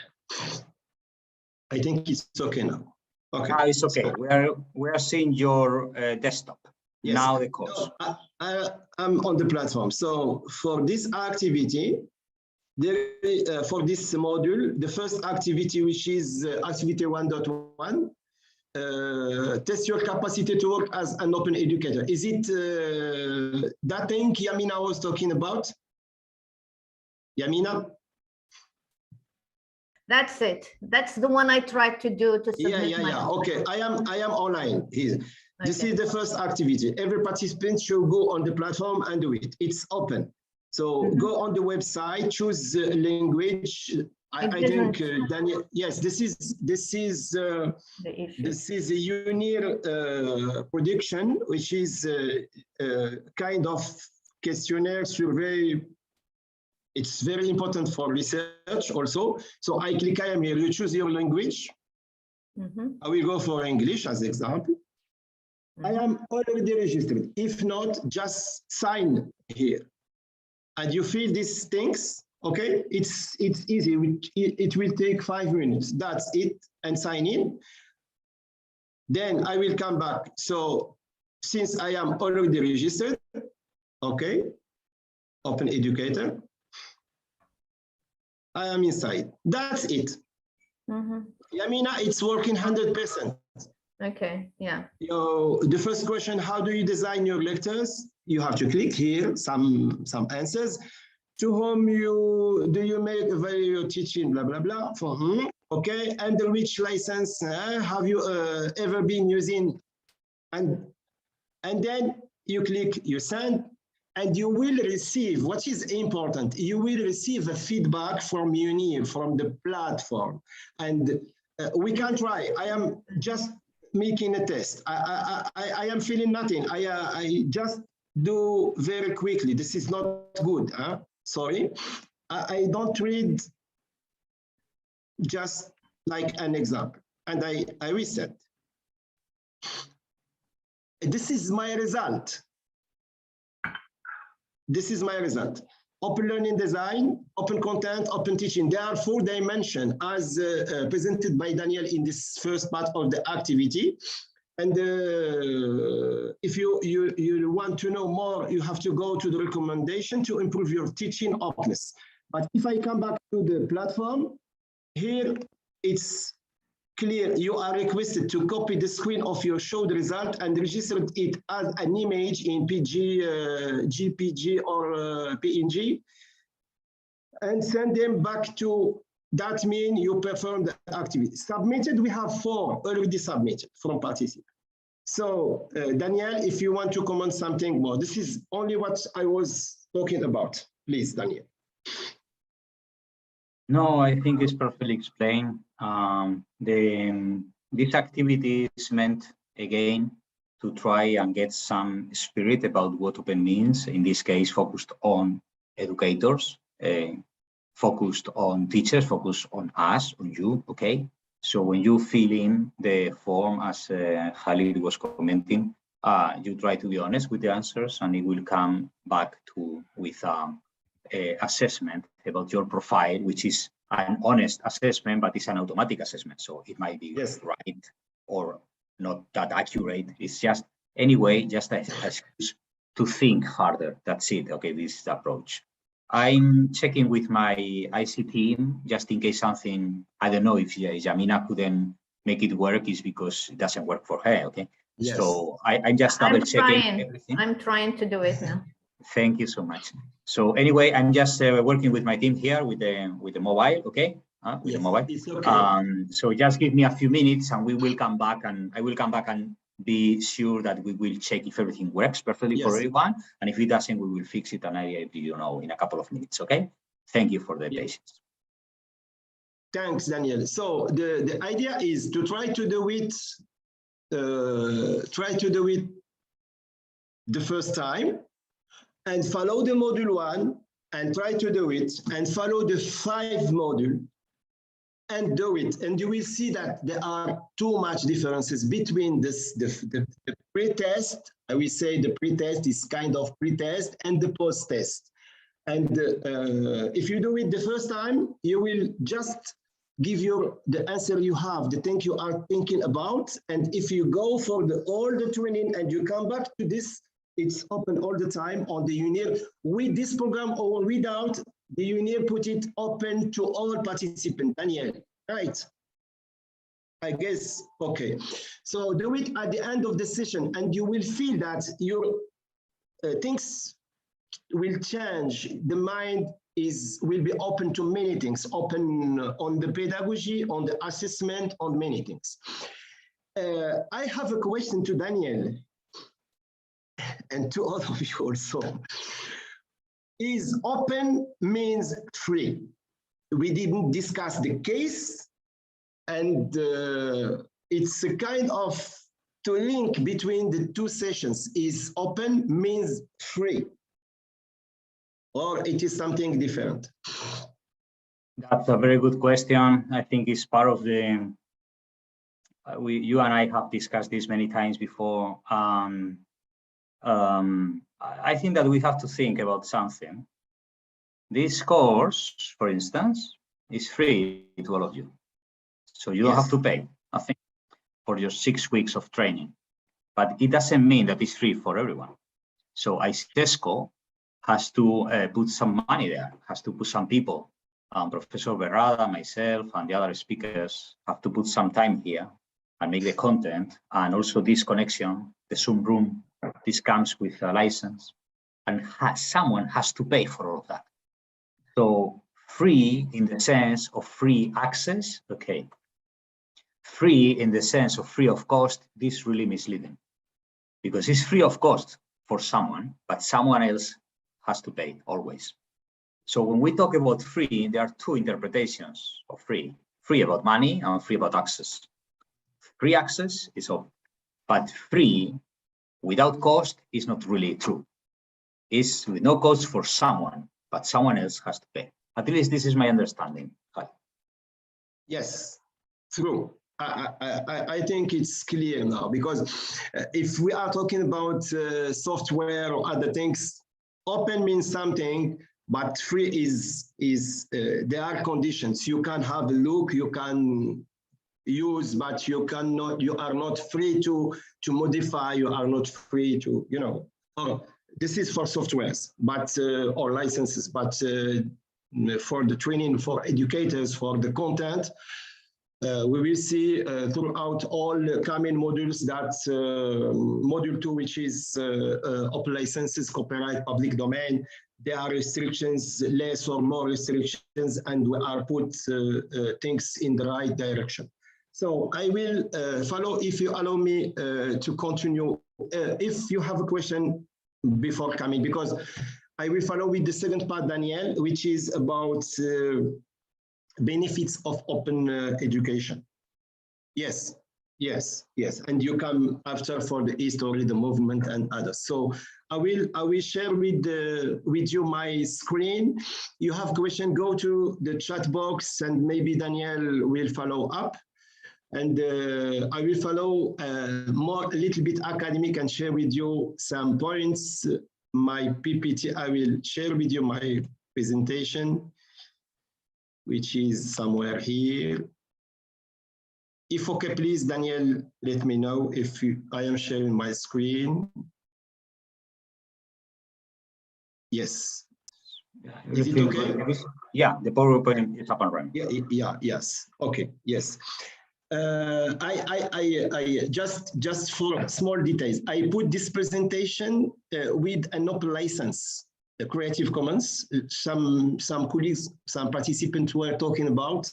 I think it's okay now. Okay. Now it's okay. So, we are seeing your desktop. Yes. Now the course. No, I'm on the platform. So for this activity, for this module, the first activity, which is activity 1.1, test your capacity to work as an open educator. Is it that thing Yamina was talking about? Yamina? That's it. That's the one I tried to do to submit Yeah. Okay, I am online here. This is the first activity. Every participant should go on the platform and do it. It's open. So go on the website, choose the language. I think Daniel. Yes, this is a UNIR prediction, which is kind of questionnaire survey. It's very important for research also. So I click I am here. You choose your language. I will go for English as example. I am already registered. If not, just sign here. And you fill these things, okay? It's easy. It will take 5 minutes. That's it, and sign in. Then I will come back. So since I am already registered, okay, open Educator. I am inside. That's it. Yamina, it's working 100%. Okay, yeah. The first question, how do you design your lectures? You have to click here, some answers. To whom do you make available your teaching, blah, blah, blah, for whom? Okay, under which license have you ever been using? And then you click, you send, and you will receive, what is important, you will receive a feedback from UNIR, from the platform. And we can try. I am just making a test. I am feeling nothing. I just do very quickly. This is not good. Sorry. I don't read, just like an example. And I reset. This is my result. This is my result. Open learning design, open content, open teaching. There are 4 dimensions as presented by Daniel in this first part of the activity. And if you want to know more, you have to go to the recommendation to improve your teaching openness. But if I come back to the platform, here it's clear. You are requested to copy the screen of your showed result and register it as an image in PG, GPG or PNG and send them back to, that means you perform the activity. Submitted, we have 4 already submitted from participants. So Daniel, if you want to comment something more, this is only what I was talking about. Please, Daniel. No, I think it's perfectly explained. This activity is meant, again, to try and get some spirit about what open means, in this case, focused on educators, focused on teachers, focused on us, on you, okay? So when you fill in the form, as Khalid was commenting, you try to be honest with the answers, and it will come back with assessment about your profile, which is an honest assessment, but it's an automatic assessment. So it might be right or not that accurate. It's just, anyway, just an excuse to think harder. That's it. Okay, this is the approach. I'm checking with my IC team, just in case something, I don't know if Yamina couldn't make it work, is because it doesn't work for her, okay? Yes. So I'm just double checking everything. I'm trying to do it now. Thank you so much. So anyway, I'm just working with my team here with the mobile, okay? With the mobile. It's okay. So just give me a few minutes, and we will come back, and I will come back and be sure that we will check if everything works perfectly for everyone, and if it doesn't, we will fix it, and I let you know in a couple of minutes. Okay? Thank you for the patience. Thanks, Daniel. So the idea is to try to do it. The first time, and follow the module 1 and try to do it, and follow the 5 module and do it. And you will see that there are too much differences between the pre-test. I will say the pre-test is kind of pre-test, and the post-test. And if you do it the first time, you will just give the answer you have, the thing you are thinking about. And if you go for all the training and you come back to this, it's open all the time on the UNIR. With this program or without, the UNIR put it open to all participants. Daniel, right? I guess, okay. So do it at the end of the session, and you will feel that your things will change. The mind will be open to many things, open on the pedagogy, on the assessment, on many things. I have a question to Daniel and to all of you also. Is open means free? We didn't discuss the case, and it's a kind of to link between the two sessions. Is open means free, or it is something different? That's a very good question. I think it's part of the, you and I have discussed this many times before. I think that we have to think about something. This course, for instance, is free to all of you. So you don't have to pay nothing for your 6 weeks of training, but it doesn't mean that it's free for everyone. So ICESCO has to put some money there, has to put some people. Professor Berrada, myself, and the other speakers have to put some time here and make the content, and also this connection, the Zoom room, this comes with a license, and someone has to pay for all of that. So free in the sense of free access, okay. Free in the sense of free of cost, this is really misleading, because it's free of cost for someone, but someone else has to pay always. So when we talk about free, there are two interpretations of free. Free about money and free about access. Free access is all, but free without cost is not really true. It's with no cost for someone, but someone else has to pay. At least this is my understanding. Yes, true. I think it's clear now, because if we are talking about software or other things, open means something, but free is there are conditions. You can have a look, you can use, but you cannot. You are not free to modify. You are not free to, you know. Oh, this is for softwares, but or licenses, but for the training, for educators, for the content. We will see throughout all coming modules that module 2, which is open licenses, copyright, public domain, there are restrictions, less or more restrictions, and we are put things in the right direction. So I will follow, if you allow me to continue. If you have a question before coming, because I will follow with the second part, Daniel, which is about benefits of open education. Yes, yes, yes. And you come after for the history, the movement, and others. So I will share with you my screen. You have question, go to the chat box, and maybe Daniel will follow up. And I will follow more a little bit academic and share with you some points. My PPT, I will share with you my presentation, which is somewhere here. If okay, please, Daniel, let me know if I am sharing my screen. Yes. Is it okay? Yeah, the PowerPoint is up and running. Yeah, yes. Okay, yes. I just for small details, I put this presentation with an open license, the Creative Commons. Some colleagues, some participants were talking about,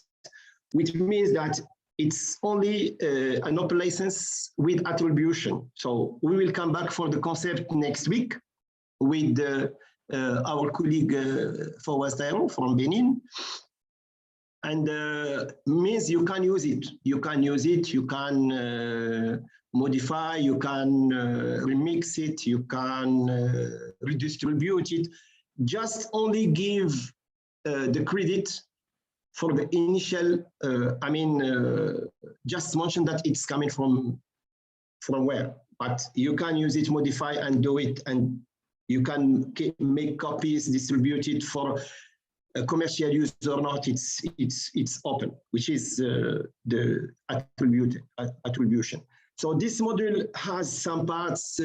which means that it's only an open license with attribution. So we will come back for the concept next week with our colleague FUIW from Benin. And means you can use it. You can use it. You can modify. You can remix it. You can redistribute it. Just only give the credit for the initial. I mean, just mention that it's coming from where. But you can use it, modify, and do it, and you can make copies, distribute it for commercial use or not. It's open, which is the attribution. So this module has some parts.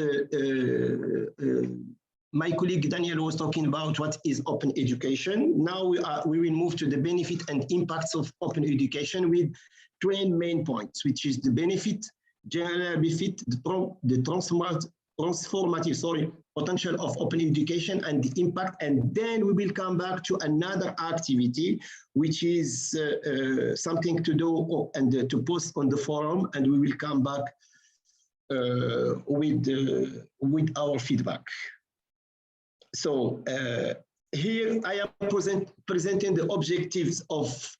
My colleague Daniel was talking about what is open education. Now we will move to the benefit and impacts of open education with three main points, which is the benefit, general benefit, the potential of open education and the impact, and then we will come back to another activity, which is something to do and to post on the forum, and we will come back with our feedback. So here I am presenting the objectives of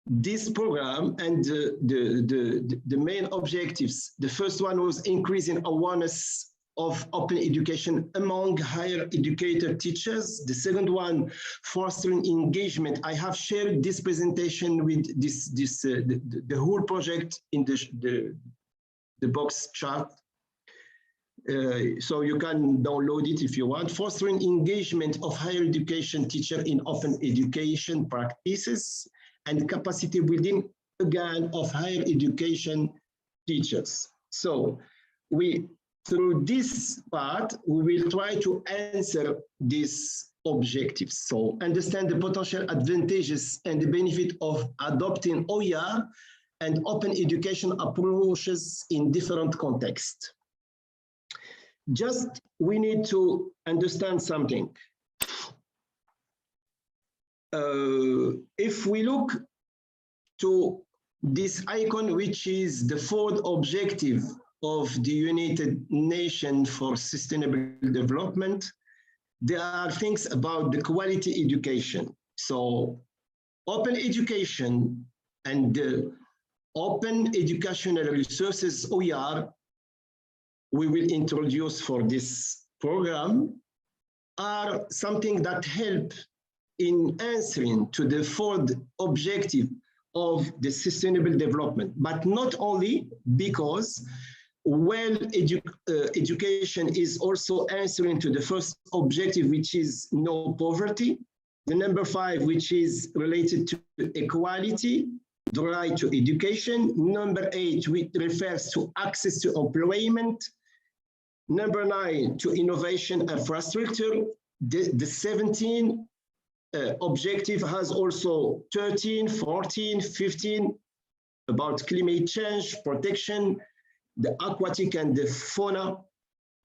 this program, and the main objectives. The first one was increasing awareness of open education among higher educator teachers. The second one, fostering engagement. I have shared this presentation with the whole project in the box chart. So you can download it if you want. Fostering engagement of higher education teacher in open education practices and capacity building, again, of higher education teachers. So through this part, we will try to answer these objectives. So understand the potential advantages and the benefit of adopting OER and open education approaches in different contexts. Just we need to understand something. If we look to this icon, which is the fourth objective of the United Nations for Sustainable Development, there are things about the quality education. So open education and open educational resources, OER, we will introduce for this program, are something that help in answering to the fourth objective of the sustainable development, but not only, because education is also answering to the first objective, which is no poverty. The number 5, which is related to equality, the right to education. Number 8, which refers to access to employment. Number 9, to innovation infrastructure. The 17 objective has also 13, 14, 15 about climate change, protection, the aquatic and the fauna,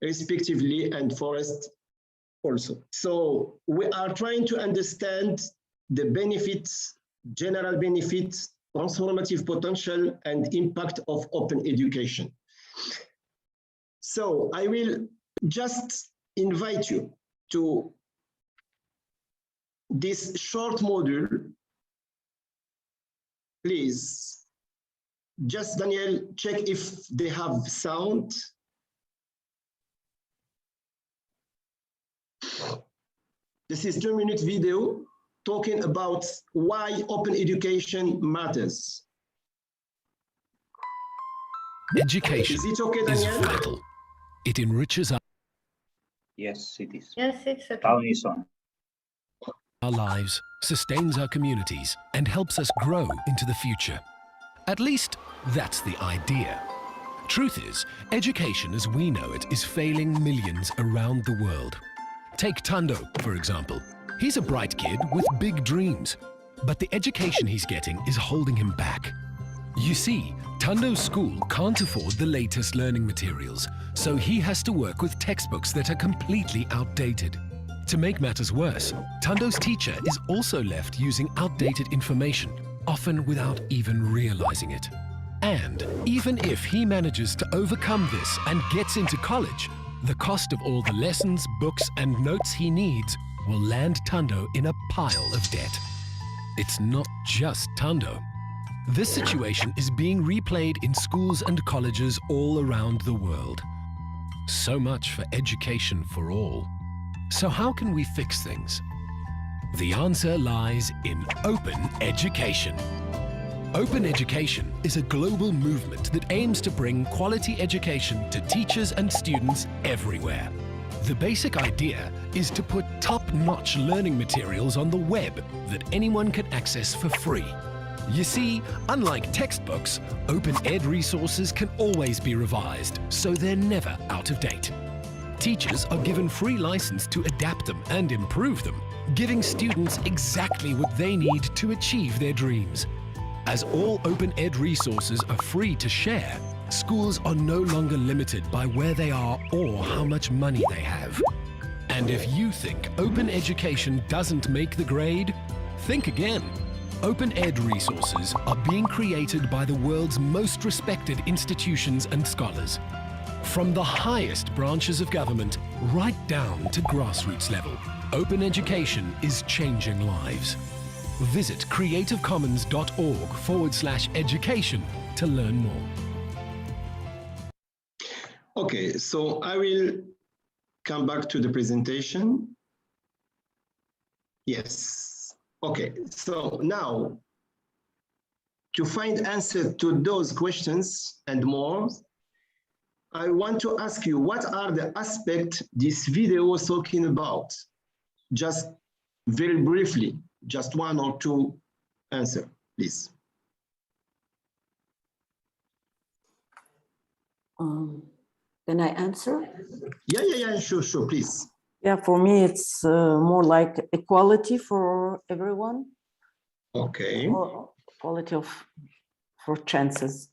respectively, and forest also. So we are trying to understand the benefits, general benefits, transformative potential, and impact of open education. So I will just invite you to this short module. Please, just Daniel, check if they have sound. This is 2-minute video talking about why open education matters. Education is it okay, is Daniel? vital. It enriches Yes, it is. Yes, it's okay. Sound is on. our lives, sustains our communities, and helps us grow into the future. At least, that's the idea. Truth is, education as we know it is failing millions around the world. Take Tando, for example. He's a bright kid with big dreams, but the education he's getting is holding him back. You see, Tando's school can't afford the latest learning materials, so he has to work with textbooks that are completely outdated. To make matters worse, Tando's teacher is also left using outdated information, often without even realizing it. And even if he manages to overcome this and gets into college, the cost of all the lessons, books, and notes he needs will land Tando in a pile of debt. It's not just Tando. This situation is being replayed in schools and colleges all around the world. So much for education for all. So how can we fix things? The answer lies in open education. Open education is a global movement that aims to bring quality education to teachers and students everywhere. The basic idea is to put top-notch learning materials on the web that anyone can access for free. You see, unlike textbooks, open ed resources can always be revised, so they're never out of date. Teachers are given free license to adapt them and improve them, giving students exactly what they need to achieve their dreams. As all open ed resources are free to share, schools are no longer limited by where they are or how much money they have. And if you think open education doesn't make the grade, think again. Open Ed resources are being created by the world's most respected institutions and scholars. From the highest branches of government right down to grassroots level, open education is changing lives. Visit creativecommons.org/education to learn more. Okay, so I will come back to the presentation. Yes. Okay, so now to find answer to those questions and more, I want to ask you, what are the aspects this video was talking about? Just very briefly, just one or two answer, please. Can I answer? Yeah, sure, please. Yeah, for me, it's more like equality for everyone. Okay. Or equality for chances.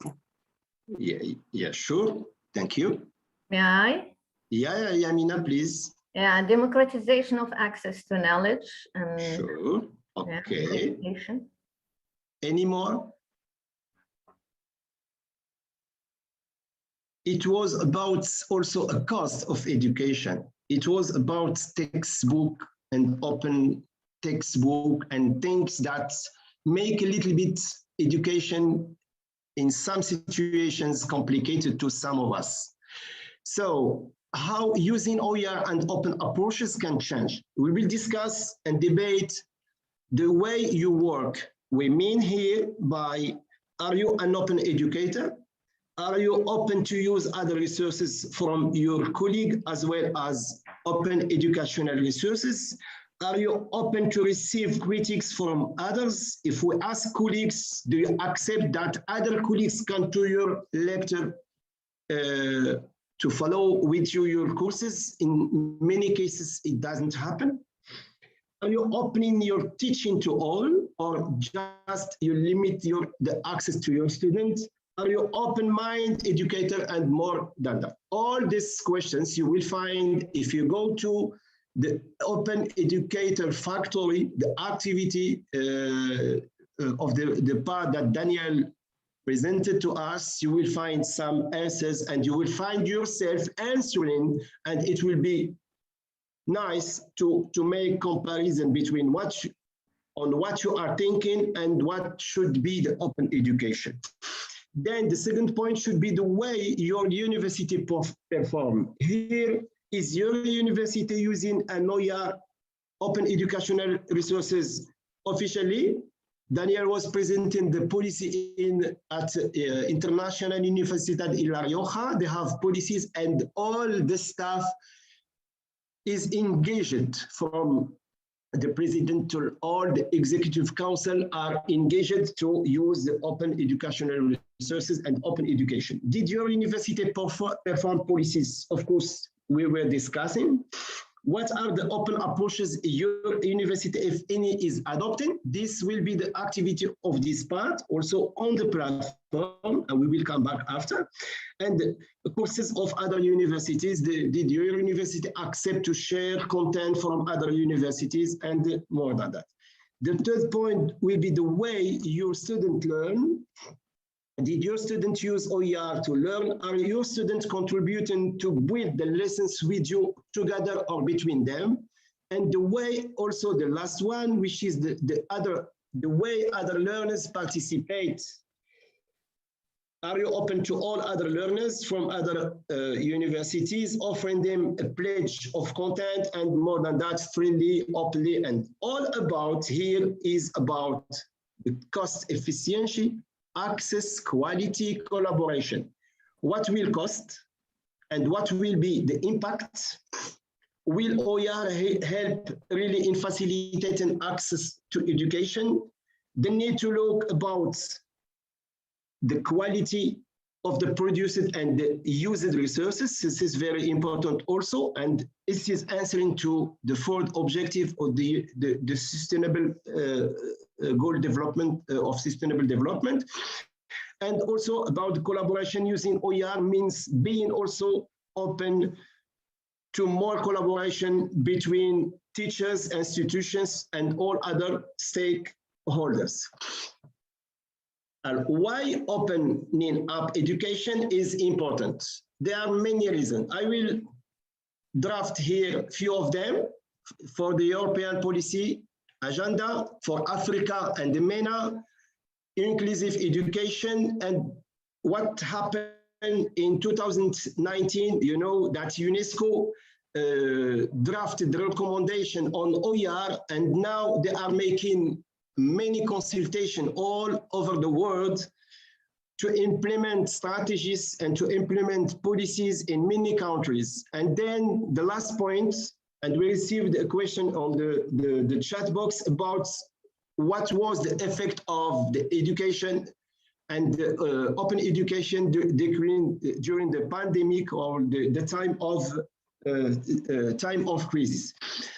Yeah, sure. Thank you. May I? Yeah, Mina, please. Yeah, democratization of access to knowledge and sure. Okay. education. Any more? It was about also a cost of education. It was about textbook and open textbook and things that make a little bit education in some situations complicated to some of us. So how using OER and open approaches can change. We will discuss and debate the way you work. We mean here by, are you an open educator? Are you open to use other resources from your colleague as well as open educational resources? Are you open to receive critiques from others? If we ask colleagues, do you accept that other colleagues come to your lecture to follow with you your courses? In many cases, it doesn't happen. Are you opening your teaching to all, or just you limit the access to your students? Are you open-minded educator and more than that? All these questions you will find if you go to the Open Educator Factory, the activity of the part that Daniel presented to us. You will find some answers and you will find yourself answering, and it will be nice to make comparison between what you are thinking and what should be the open education. Then the second point should be the way your university perform. Here is your university using an OER, open educational resources officially. Daniel was presenting the policy at International Universidad de La Rioja. They have policies and all the staff is engaged from the president to all the executive council are engaged to use the open educational resources and open education. Did your university perform policies? Of course, we were discussing. What are the open approaches your university, if any, is adopting? This will be the activity of this part, also on the platform, and we will come back after. And the courses of other universities, did your university accept to share content from other universities, and more than that? The third point will be the way your students learn. Did your students use OER to learn? Are your students contributing to build the lessons with you together or between them? And the way, also the last one, which is the way other learners participate. Are you open to all other learners from other universities, offering them a pledge of content and more than that, freely, openly, and all about here is about the cost efficiency, access, quality, collaboration. What will cost and what will be the impact? Will OER help really in facilitating access to education? The need to look about the quality of the produced and the used resources. This is very important also, and this is answering to the fourth objective of the sustainable goal development of sustainable development. And also about collaboration using OER means being also open to more collaboration between teachers, institutions, and all other stakeholders. And why opening up education is important? There are many reasons. I will draft here a few of them for the European policy agenda, for Africa and the MENA, inclusive education, and what happened in 2019, you know, that UNESCO drafted the recommendation on OER, and now they are making many consultations all over the world to implement strategies and to implement policies in many countries. And then the last point, and we received a question on the chat box about what was the effect of the education and open education during the pandemic or the time of crisis.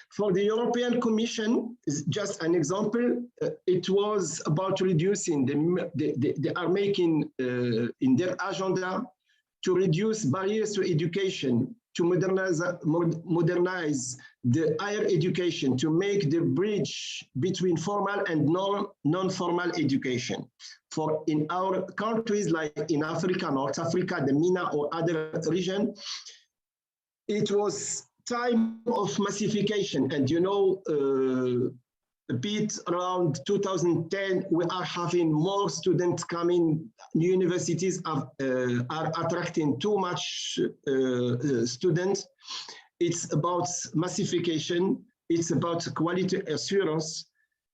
For the European Commission, is just an example. It was about reducing they are making in their agenda to reduce barriers to education, to modernize the higher education, to make the bridge between formal and non-formal education. For in our countries, like in Africa, North Africa, the MENA or other region, it was time of massification. And you know, a bit around 2010, we are having more students coming. Universities are attracting too much students. It's about massification. It's about quality assurance.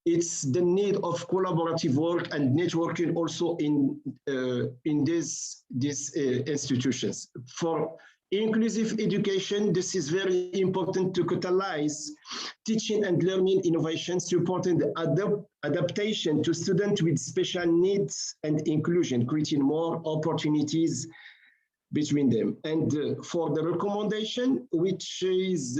It's the need of collaborative work and networking also in these institutions. For inclusive education, this is very important to catalyze teaching and learning innovations, supporting the adaptation to students with special needs and inclusion, creating more opportunities between them. And for the recommendation, which is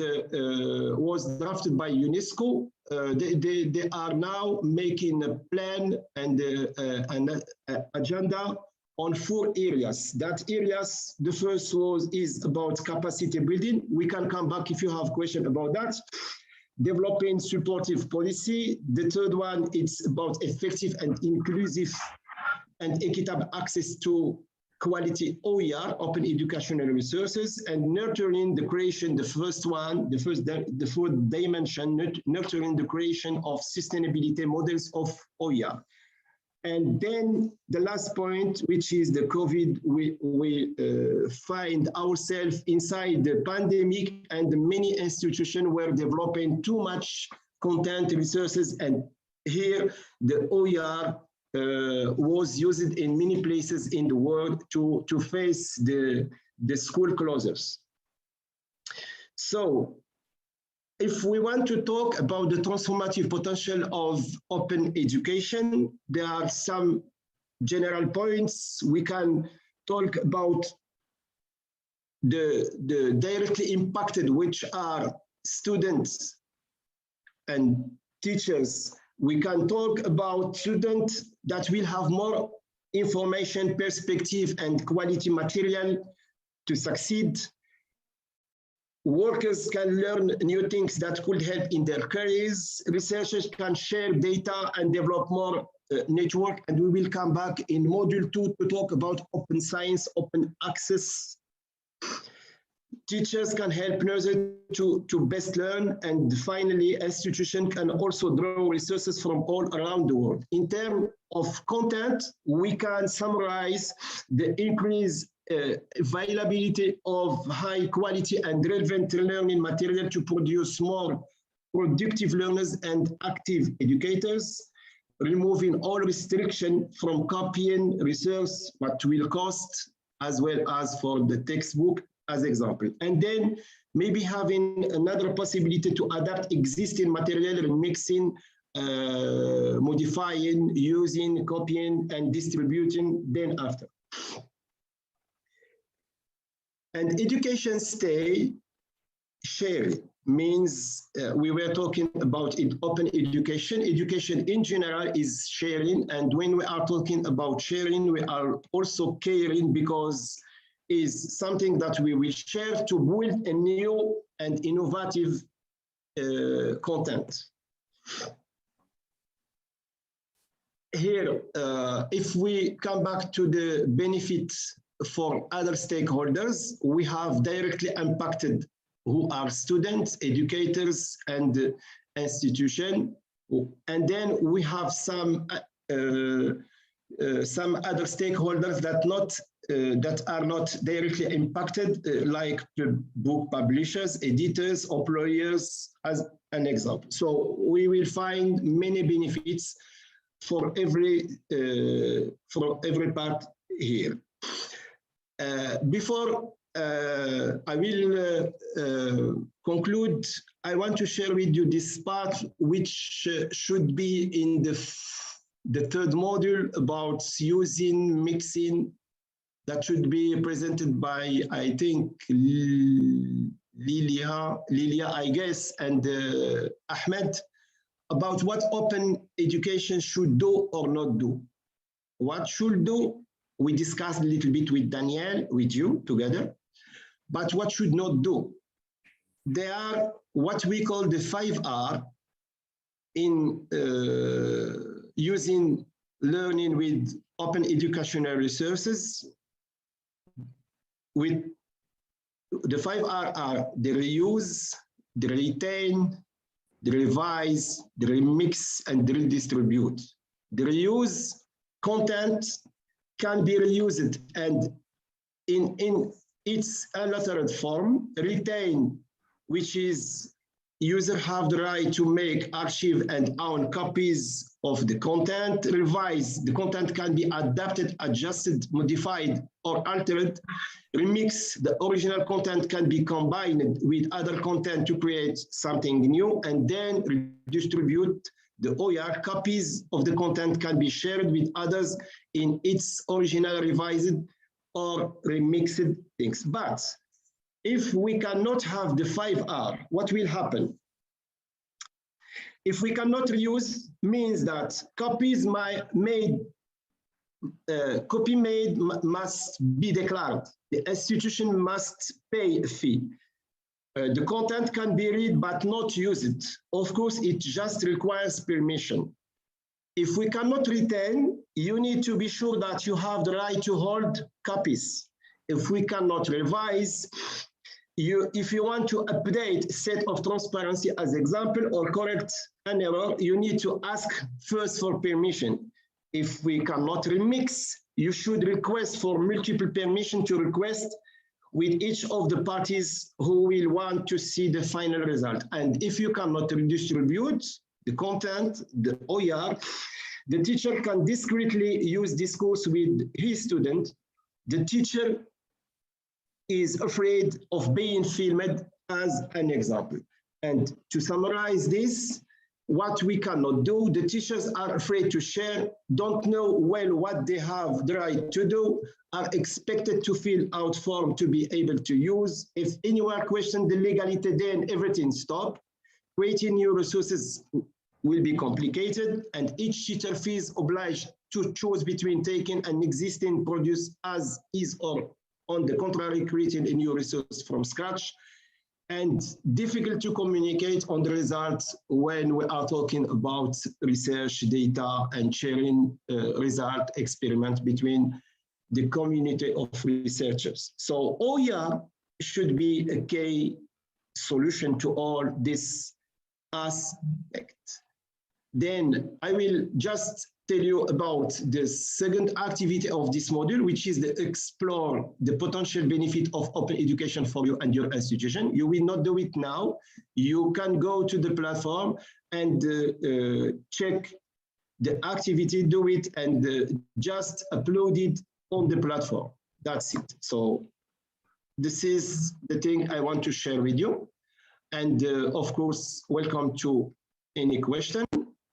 was drafted by UNESCO, they are now making a plan and an agenda on 4 areas. That areas, the first is about capacity building. We can come back if you have questions about that. Developing supportive policy. The third one, it's about effective and inclusive and equitable access to quality OER, open educational resources, and nurturing the creation, the fourth dimension, nurturing the creation of sustainability models of OER. And then the last point, which is the COVID, we find ourselves inside the pandemic, and many institutions were developing too much content resources, and here the OER was used in many places in the world to face the school closures. So if we want to talk about the transformative potential of open education, there are some general points. We can talk about the directly impacted, which are students and teachers. We can talk about students that will have more information, perspective, and quality material to succeed. Workers can learn new things that could help in their careers. Researchers can share data and develop more network. And we will come back in module 2 to talk about open science, open access. Teachers can help nurses to best learn. And finally, institutions can also draw resources from all around the world. In terms of content, we can summarize the increased availability of high quality and relevant learning material to produce more productive learners and active educators, removing all restriction from copying research, what will cost, as well as for the textbook as example. And then maybe having another possibility to adapt existing material, remixing, modifying, using, copying, and distributing then after. And education stay sharing. means we were talking about open education. Education in general is sharing, and when we are talking about sharing, we are also caring, because is something that we will share to build a new and innovative content. Here, if we come back to the benefits for other stakeholders, we have directly impacted who are students, educators, and institution. And then we have some other stakeholders that are not directly impacted, like the book publishers, editors, employers, as an example. So we will find many benefits for every part here. Before I will conclude, I want to share with you this part, which should be in the third module about using, mixing, that should be presented by, I think, Lilia, I guess, and Ahmed, about what open education should do or not do. What should do, we discussed a little bit with Danielle, with you together, but what should not do? They are what we call the 5R in using learning with open educational resources. With the 5R are the reuse, the retain, the revise, the remix, and the redistribute. The reuse content can be reused and in its unaltered form. Retain, which is users have the right to make, archive, and own copies of the content. Revise, the content can be adapted, adjusted, modified, or altered. Remix, the original content can be combined with other content to create something new. And then redistribute, the OER, copies of the content can be shared with others in its original, revised, or remixed things. But if we cannot have the 5R, what will happen? If we cannot reuse, means that copies made must be declared. The institution must pay a fee. The content can be read but not used. Of course, it just requires permission. If we cannot retain, you need to be sure that you have the right to hold copies. If we cannot revise, if you want to update set of transparency as example or correct an error, you need to ask first for permission. If we cannot remix, you should request for multiple permission to request with each of the parties who will want to see the final result. And if you cannot redistribute the content, the OER, the teacher can discreetly use discourse with his student. The teacher is afraid of being filmed, as an example. And to summarize this, what we cannot do, the teachers are afraid to share, don't know well what they have the right to do, are expected to fill out form to be able to use. If anyone question the legality, then everything stop. Creating new resources will be complicated, and each teacher feels obliged to choose between taking an existing produce as is, or on the contrary, creating a new resource from scratch, and difficult to communicate on the results when we are talking about research data and sharing result experiment between the community of researchers. So OER should be a key solution to all this aspect. Then I will just tell you about the second activity of this module, which is to explore the potential benefit of open education for you and your institution. You will not do it now. You can go to the platform and check the activity, do it, and just upload it on the platform. That's it. So this is the thing I want to share with you. And of course, welcome to any question.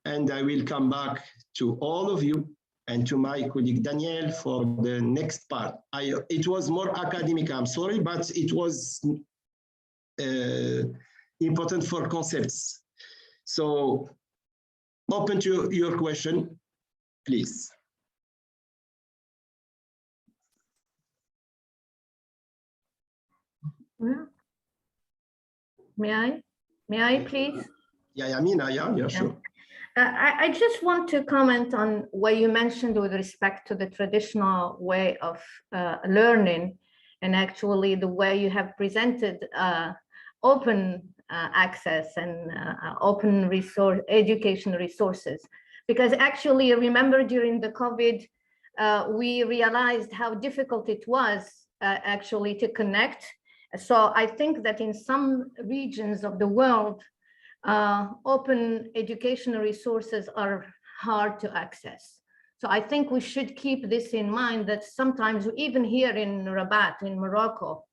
And I will come back to all of you and to my colleague Danielle for the next part. It was more academic, I'm sorry, but it was important for concepts. So open to your question, please. May I please? Yeah, Mina, yeah, sure. I just want to comment on what you mentioned with respect to the traditional way of learning, and actually the way you have presented open access and open resource education resources. Because actually, remember during the COVID, we realized how difficult it was actually to connect. So I think that in some regions of the world, open educational resources are hard to access. So I think we should keep this in mind, that sometimes even here in Rabat, in Morocco,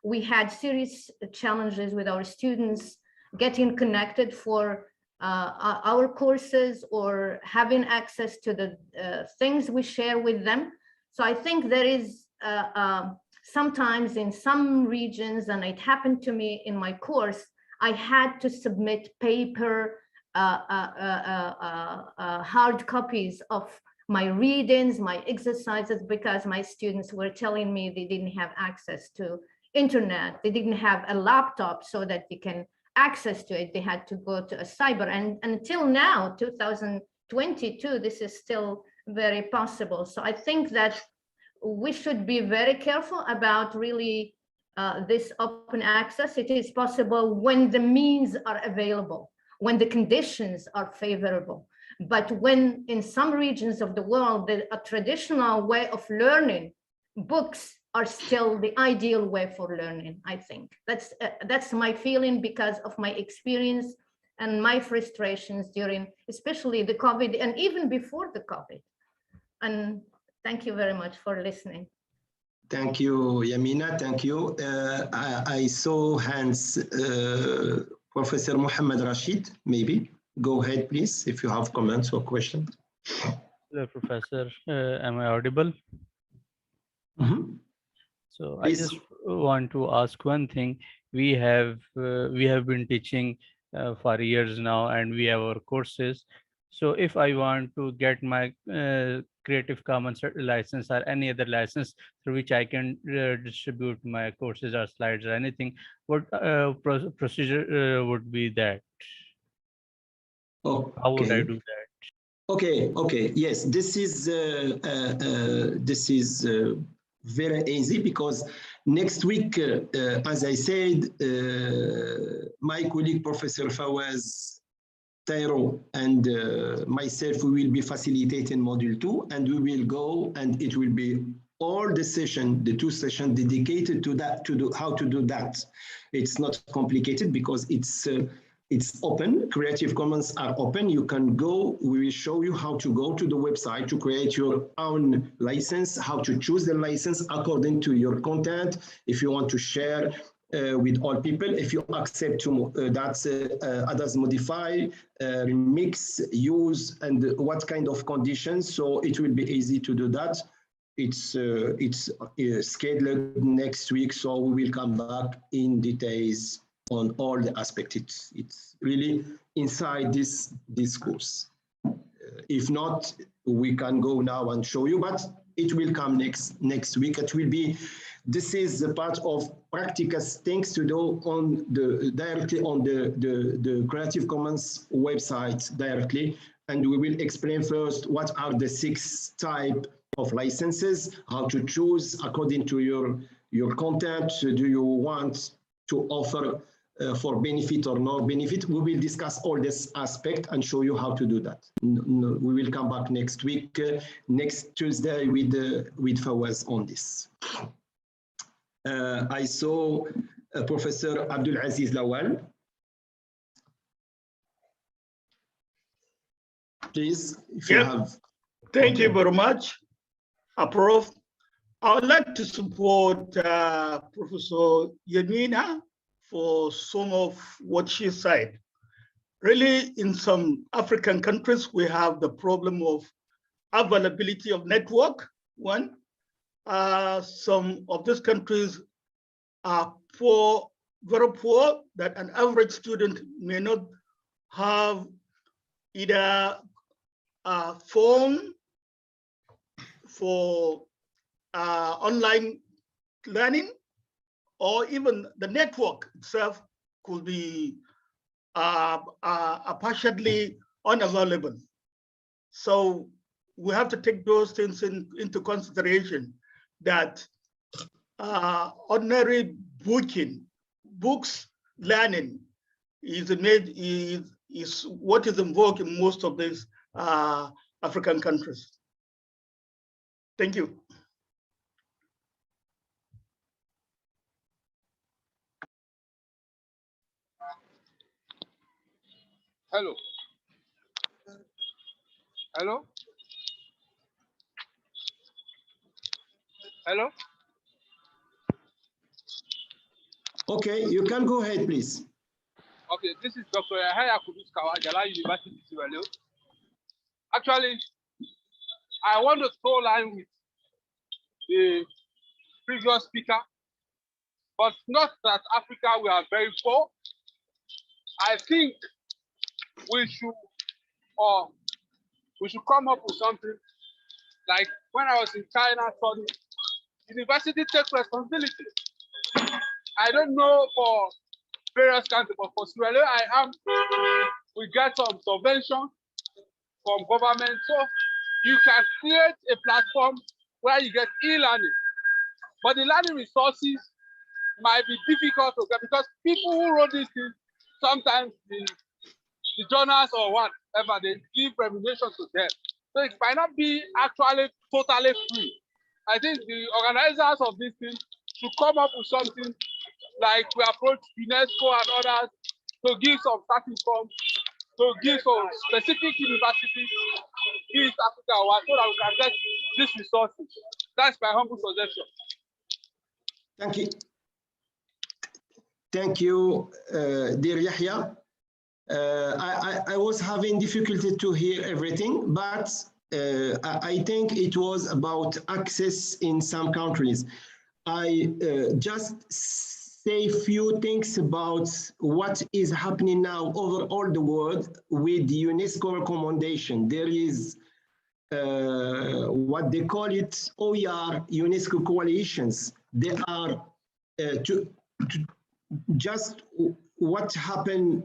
we had serious challenges with our students getting connected for our courses or having access to the things we share with them. So I think there is sometimes in some regions, and it happened to me in my course, I had to submit paper, hard copies of my readings, my exercises, because my students were telling me they didn't have access to internet. They didn't have a laptop so that they can access to it. They had to go to a cyber. And until now, 2022, this is still very possible. So I think that we should be very careful about really this open access. It is possible when the means are available, when the conditions are favorable. But when in some regions of the world, a traditional way of learning, books are still the ideal way for learning, I think. That's my feeling because of my experience and my frustrations during, especially the COVID and even before the COVID. And thank you very much for listening. Thank you, Yamina. Thank you. I saw hands, Professor Mohammed Rashid, maybe. Go ahead, please, if you have comments or questions. Hello, Professor. Am I audible? Mm-hmm. So Please. I just want to ask one thing. We have been teaching for years now, and we have our courses. So if I want to get my Creative Commons license or any other license through which I can distribute my courses or slides or anything, what procedure would be that? Oh, how would I do that? Okay. Yes, this is very easy, because next week, as I said, my colleague Professor Fawaz Tairo and myself, we will be facilitating module 2, and we will go, and it will be all the session, the 2 sessions dedicated to that, to do how to do that. It's not complicated because it's open. Creative Commons are open. You can go. We will show you how to go to the website to create your own license, how to choose the license according to your content. If you want to share with all people, if you accept to others modify, remix, use, and what kind of conditions. So it will be easy to do that. It's scheduled next week, so we will come back in details on all the aspects. It's really inside this course. If not, we can go now and show you, but it will come next week. It will be, this is the part of practical things to do on directly on the Creative Commons website directly. And we will explain first what are the 6 types of licenses, how to choose according to your content. Do you want to offer for benefit or no benefit? We will discuss all this aspect and show you how to do that. We will come back next week, next Tuesday with Fawaz on this. I saw Professor Abdul Aziz Lawal. Please, if you have. Thank you very much, Prof. I would like to support Professor Yamina for some of what she said. Really, in some African countries, we have the problem of availability of network, one. Some of these countries are poor very poor, that an average student may not have either a phone for online learning, or even the network itself could be partially unavailable. So we have to take those things into consideration, that ordinary books learning is what is in vogue in most of these African countries. Thank you. Hello. Hello. Hello. Okay, you can go ahead, please. Okay, this is Dr. Yahya Kudus Kawajala, University FUIW. Actually, I want to throw line with the previous speaker, but not that Africa we are very poor. I think we should come up with something like when I was in China studying, university takes responsibility. I don't know for various countries, but for Sierra Leone, we get some subvention from government. So you can create a platform where you get e-learning. But the learning resources might be difficult to get because people who wrote these things, sometimes the journals or whatever, they give remuneration to them. So it might not be actually totally free. I think the organizers of this thing should come up with something like we approach UNESCO and others to give some starting funds, to give some specific universities, East Africa, so that we can get these resources. That's my humble suggestion. Thank you. Thank you, dear Yahya. I was having difficulty to hear everything, but I think it was about access in some countries. I just say a few things about what is happening now over all the world with the UNESCO recommendation. There is what they call it OER UNESCO coalitions. They are just what happened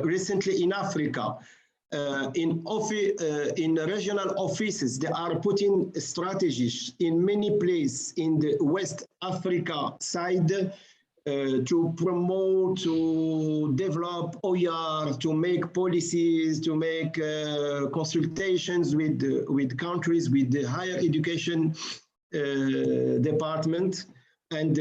recently in Africa. In regional offices, they are putting strategies in many places in the West Africa side to promote, to develop OER, to make policies, to make consultations with countries, with the higher education department, and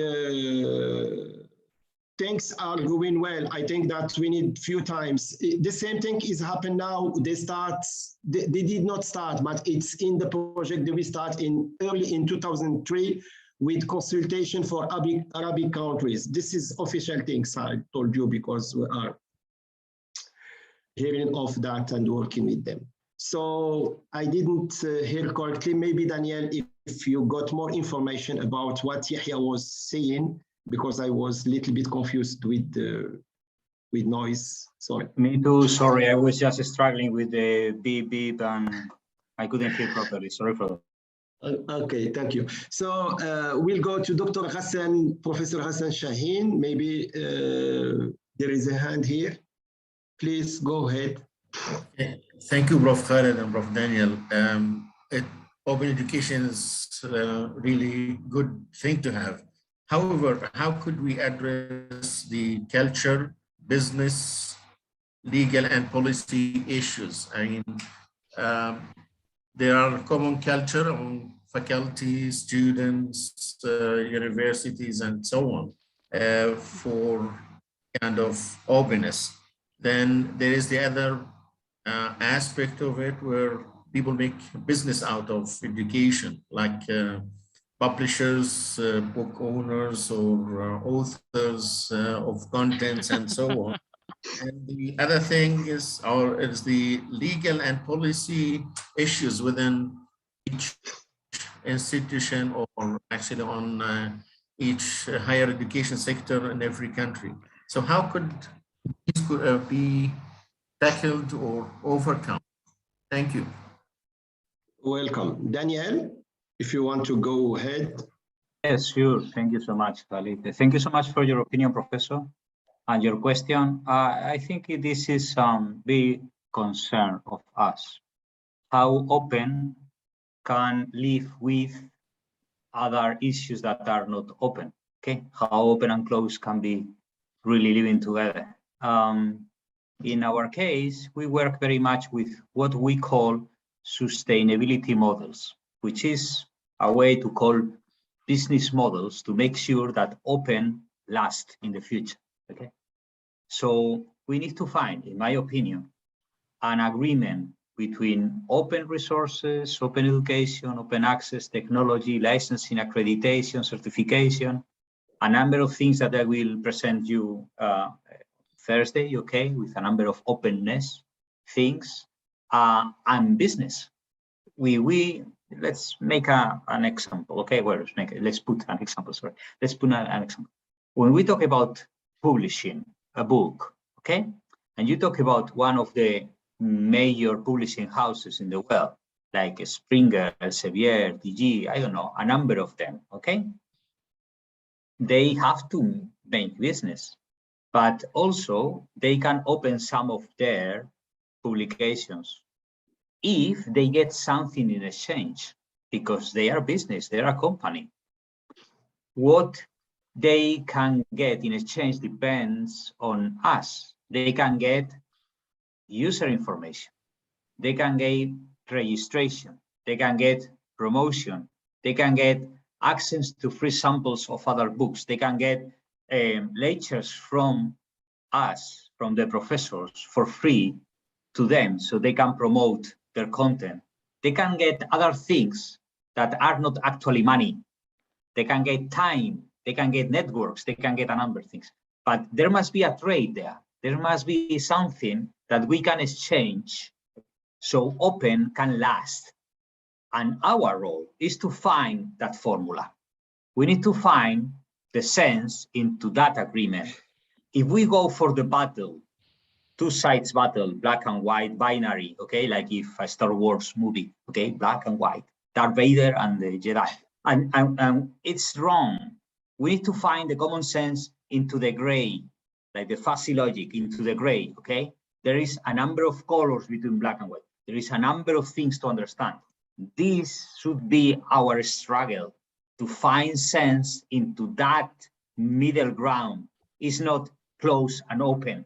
things are going well. I think that we need few times. The same thing is happening now. They did not start, but it's in the project that we start early in 2003 with consultation for Arabic countries. This is official things I told you because we are hearing of that and working with them. So I didn't hear correctly. Maybe Daniel, if you got more information about what Yahya was saying, because I was a little bit confused with noise. Sorry. Me too. Sorry, I was just struggling with the beep beep and I couldn't hear properly. Sorry for that. Okay, thank you. So we'll go to Dr. Hassan, Professor Hassan Shaheen. Maybe there is a hand here. Please go ahead. Okay. Thank you, Prof. Khaled and Prof. Daniel. Open education is a really good thing to have. However, how could we address the culture, business, legal, and policy issues? I mean, there are common culture among faculty, students, universities, and so on for kind of openness. Then there is the other aspect of it where people make business out of education, like publishers, book owners, or authors of contents, and so on. And the other thing is the legal and policy issues within each institution, or actually on each higher education sector in every country. So how could this be tackled or overcome? Thank you. Welcome. Daniel, if you want to go ahead. Yes, sure. Thank you so much, Khalid. Thank you so much for your opinion, Professor, and your question. I think this is some big concern of us. How open can live with other issues that are not open? Okay, how open and close can be really living together? In our case, we work very much with what we call sustainability models, which is a way to call business models to make sure that open lasts in the future. Okay, so we need to find, in my opinion, an agreement between open resources, open education, open access, technology, licensing, accreditation, certification, a number of things that I will present you Thursday, okay, with a number of openness things, and business. Let's make an example, okay? Well, let's put an example, sorry. Let's put an example. When we talk about publishing a book, okay? And you talk about one of the major publishing houses in the world, like Springer, Elsevier, DG, I don't know, a number of them, okay? They have to make business, but also they can open some of their publications if they get something in exchange, because they are business, they are a company. What they can get in exchange depends on us. They can get user information, they can get registration, they can get promotion, they can get access to free samples of other books, they can get lectures from us, from the professors, for free to them, so they can promote their content. They can get other things that are not actually money. They can get time, they can get networks, they can get a number of things. But there must be a trade there. There must be something that we can exchange so open can last. And our role is to find that formula. We need to find the sense into that agreement. If we go for the battle, two sides battle, black and white, binary, okay, like if a Star Wars movie, okay, black and white, Darth Vader and the Jedi, and it's wrong. We need to find the common sense into the gray, like the fuzzy logic into the gray, okay? There is a number of colors between black and white. There is a number of things to understand. This should be our struggle to find sense into that middle ground. It's not closed and open.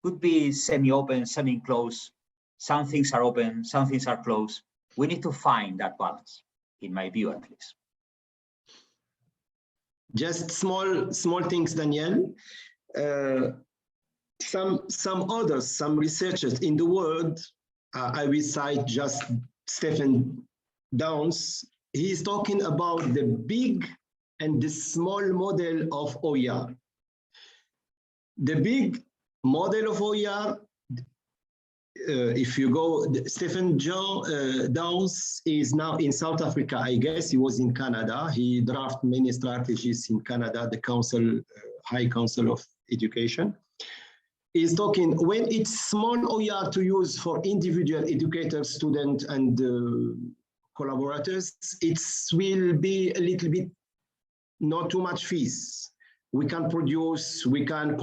Could be semi-open, semi-closed. Some things are open, some things are closed. We need to find that balance, in my view, at least. Just small things, Daniel. Some researchers in the world, I will cite just Stephen Downes. He's talking about the big and the small model of OER. The big model of OER, if you go, Stephen Downes is now in South Africa. I guess he was in Canada. He drafted many strategies in Canada, the Council, High Council of Education. He's talking when it's small OER to use for individual educators, students, and collaborators, it will be a little bit, not too much fees. We can produce, we can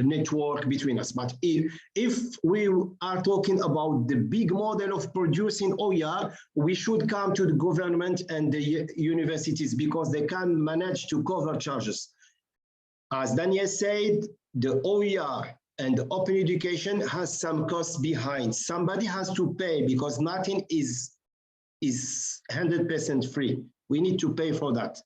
network between us. But if we are talking about the big model of producing OER, we should come to the government and the universities because they can manage to cover charges. As Daniel said, the OER and the open education has some costs behind. Somebody has to pay because nothing is 100% free. We need to pay for that.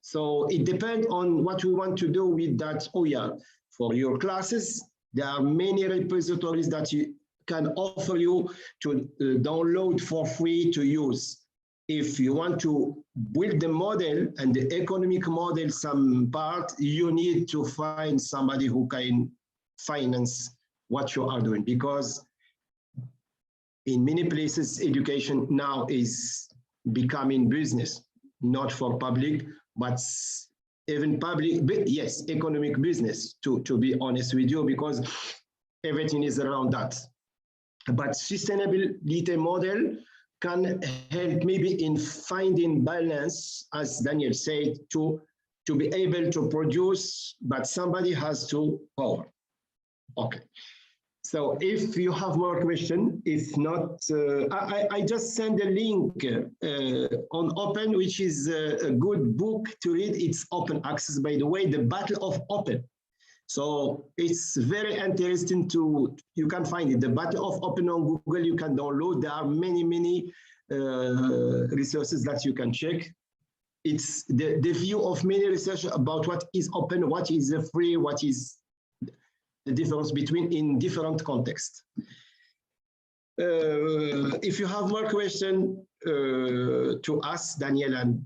So it depends on what we want to do with that OER. For your classes, there are many repositories that you can offer you to download for free to use. If you want to build the model and the economic model, some part, you need to find somebody who can finance what you are doing, because in many places, education now is becoming business, not for public, but even public, but yes, economic business, to be honest with you, because everything is around that. But sustainability model can help maybe in finding balance, as Daniel said, to be able to produce, but somebody has to power. Okay. So if you have more questions, if not, I just send a link on Open, which is a good book to read. It's open access, by the way, The Battle of Open. So it's very interesting you can find it. The Battle of Open on Google, you can download. There are many resources that you can check. It's the view of many researchers about what is open, what is free, what is the difference between in different contexts. If you have more questions to ask Daniel, and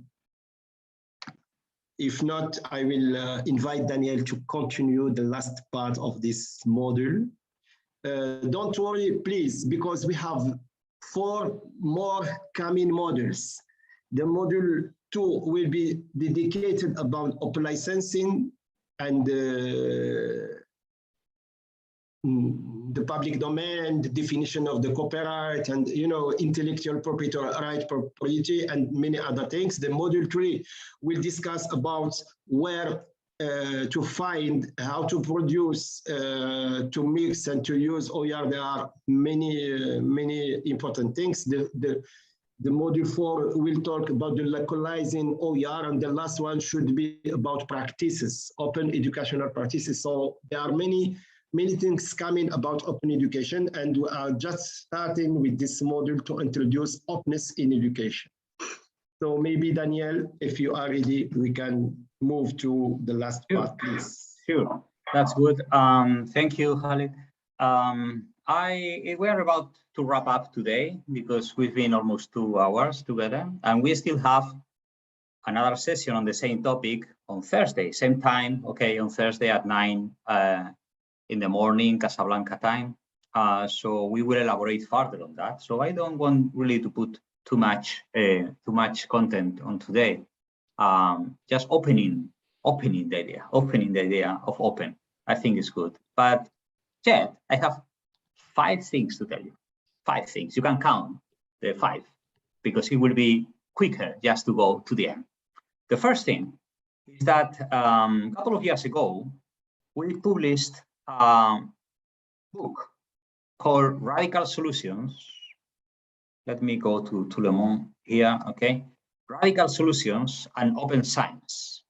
if not, I will invite Daniel to continue the last part of this module. Don't worry, please, because we have 4 more coming modules. The module 2 will be dedicated about open licensing and the public domain, the definition of the copyright, and intellectual property and many other things. The module 3 will discuss about where to find, how to produce, to mix and to use OER. There are many important things. The module 4 will talk about the localizing OER, and the last one should be about practices, open educational practices. So there are many things coming about open education, and we are just starting with this module to introduce openness in education. So maybe Daniel, if you are ready, we can move to the last part, please. Sure, that's good. Thank you, Khalid. We are about to wrap up today because we've been almost 2 hours together, and we still have another session on the same topic on Thursday, same time, okay, on Thursday at 9 in the morning, Casablanca time. So we will elaborate further on that. So I don't want really to put too much content on today. Just opening the idea of open. I think is good. But yet I have 5 things to tell you. 5 things. You can count the 5 because it will be quicker just to go to the end. The first thing is that a couple of years ago, we published a book called Radical Solutions. Let me go to Le Monde here, okay? Radical Solutions and Open Science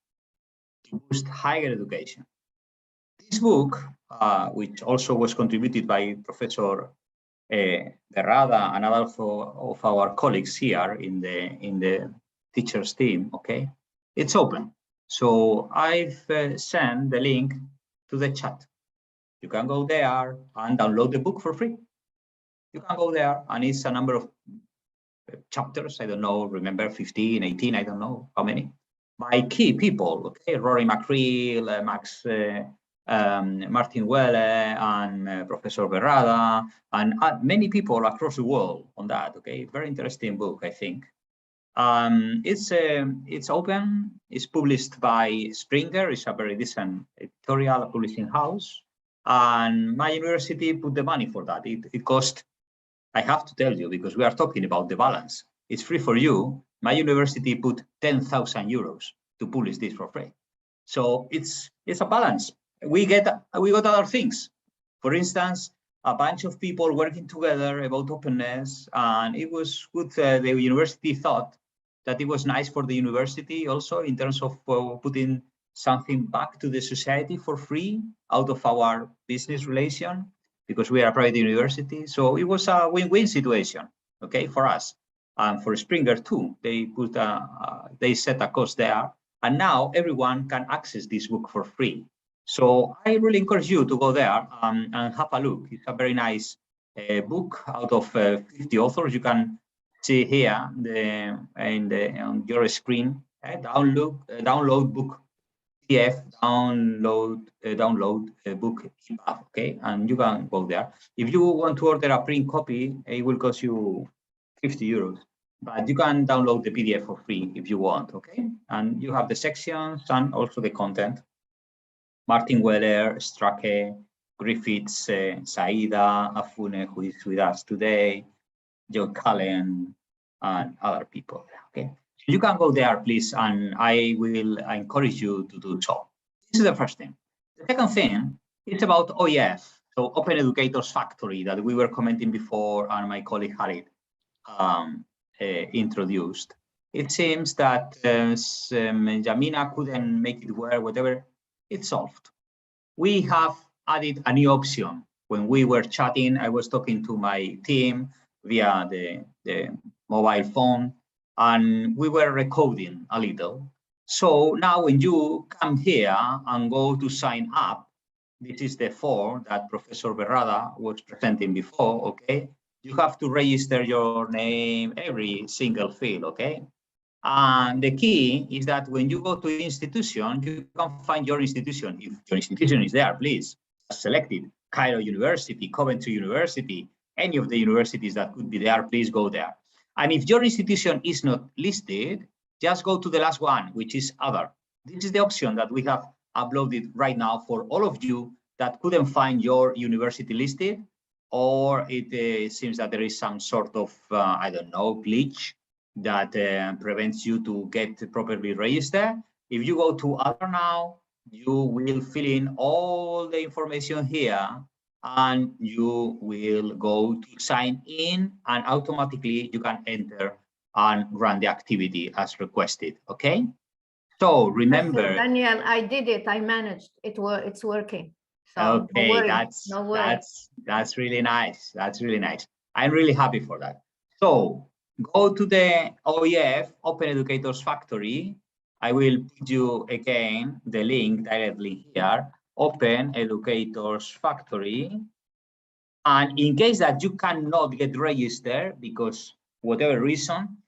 to boost higher education. This book, which also was contributed by Professor Berrada and other of our colleagues here in the teachers team, okay? It's open. So I've sent the link to the chat. You can go there and download the book for free. You can go there, and it's a number of chapters. I don't know, remember 15, 18, I don't know how many, by key people, okay? Rory McCreel, Max Martin Welle, and Professor Berrada, and many people across the world on that, okay? Very interesting book, I think. It's open. It's published by Springer. It's a very decent editorial publishing house, and my university put the money for that. It cost, I have to tell you, because we are talking about the balance. It's free for you. My university put 10,000 euros to publish this for free. So it's a balance. We got other things. For instance, a bunch of people working together about openness, and it was good. The university thought that it was nice for the university also in terms of putting something back to the society for free out of our business relation, because we are a private university. So it was a win-win situation, okay, for us and for Springer too. They put they set a cost there, and now everyone can access this book for free. So I really encourage you to go there and have a look. It's a very nice book out of 50 authors. You can see here on your screen. Download book PDF, download book EPUB, okay, and you can go there. If you want to order a print copy, it will cost you 50 euros. but you can download the PDF for free if you want, okay? And you have the sections and also the content. Martin Weller, Strake, Griffiths, Saida, Afune, who is with us today, Joe Cullen, and other people, okay? You can go there, please, and I will encourage you to do so. This is the first thing. The second thing is about OEF, so Open Educators Factory, that we were commenting before, and my colleague Harid introduced. It seems that Jamina couldn't make it work, whatever, it's solved. We have added a new option. When we were chatting, I was talking to my team via the mobile phone, and we were recoding a little. So now when you come here and go to sign up, this is the form that Professor Berrada was presenting before, okay? You have to register your name, every single field, okay? And the key is that when you go to the institution, you can find your institution. If your institution is there, please select it. Cairo University, Coventry University, any of the universities that could be there, please go there. And if your institution is not listed, just go to the last one, which is other. This is the option that we have uploaded right now for all of you that couldn't find your university listed, or it seems that there is some sort of, I don't know, glitch that prevents you to get properly registered. If you go to other now, you will fill in all the information here, and you will go to sign in, and automatically you can enter and run the activity as requested, okay? So remember, Daniel, I did it. I managed. It's working. So okay, no worry, that's really nice. That's really nice. I'm really happy for that. So go to the OEF, Open Educators Factory. I will put you again the link directly here, Open Educators Factory. And in case that you cannot get registered because whatever reason,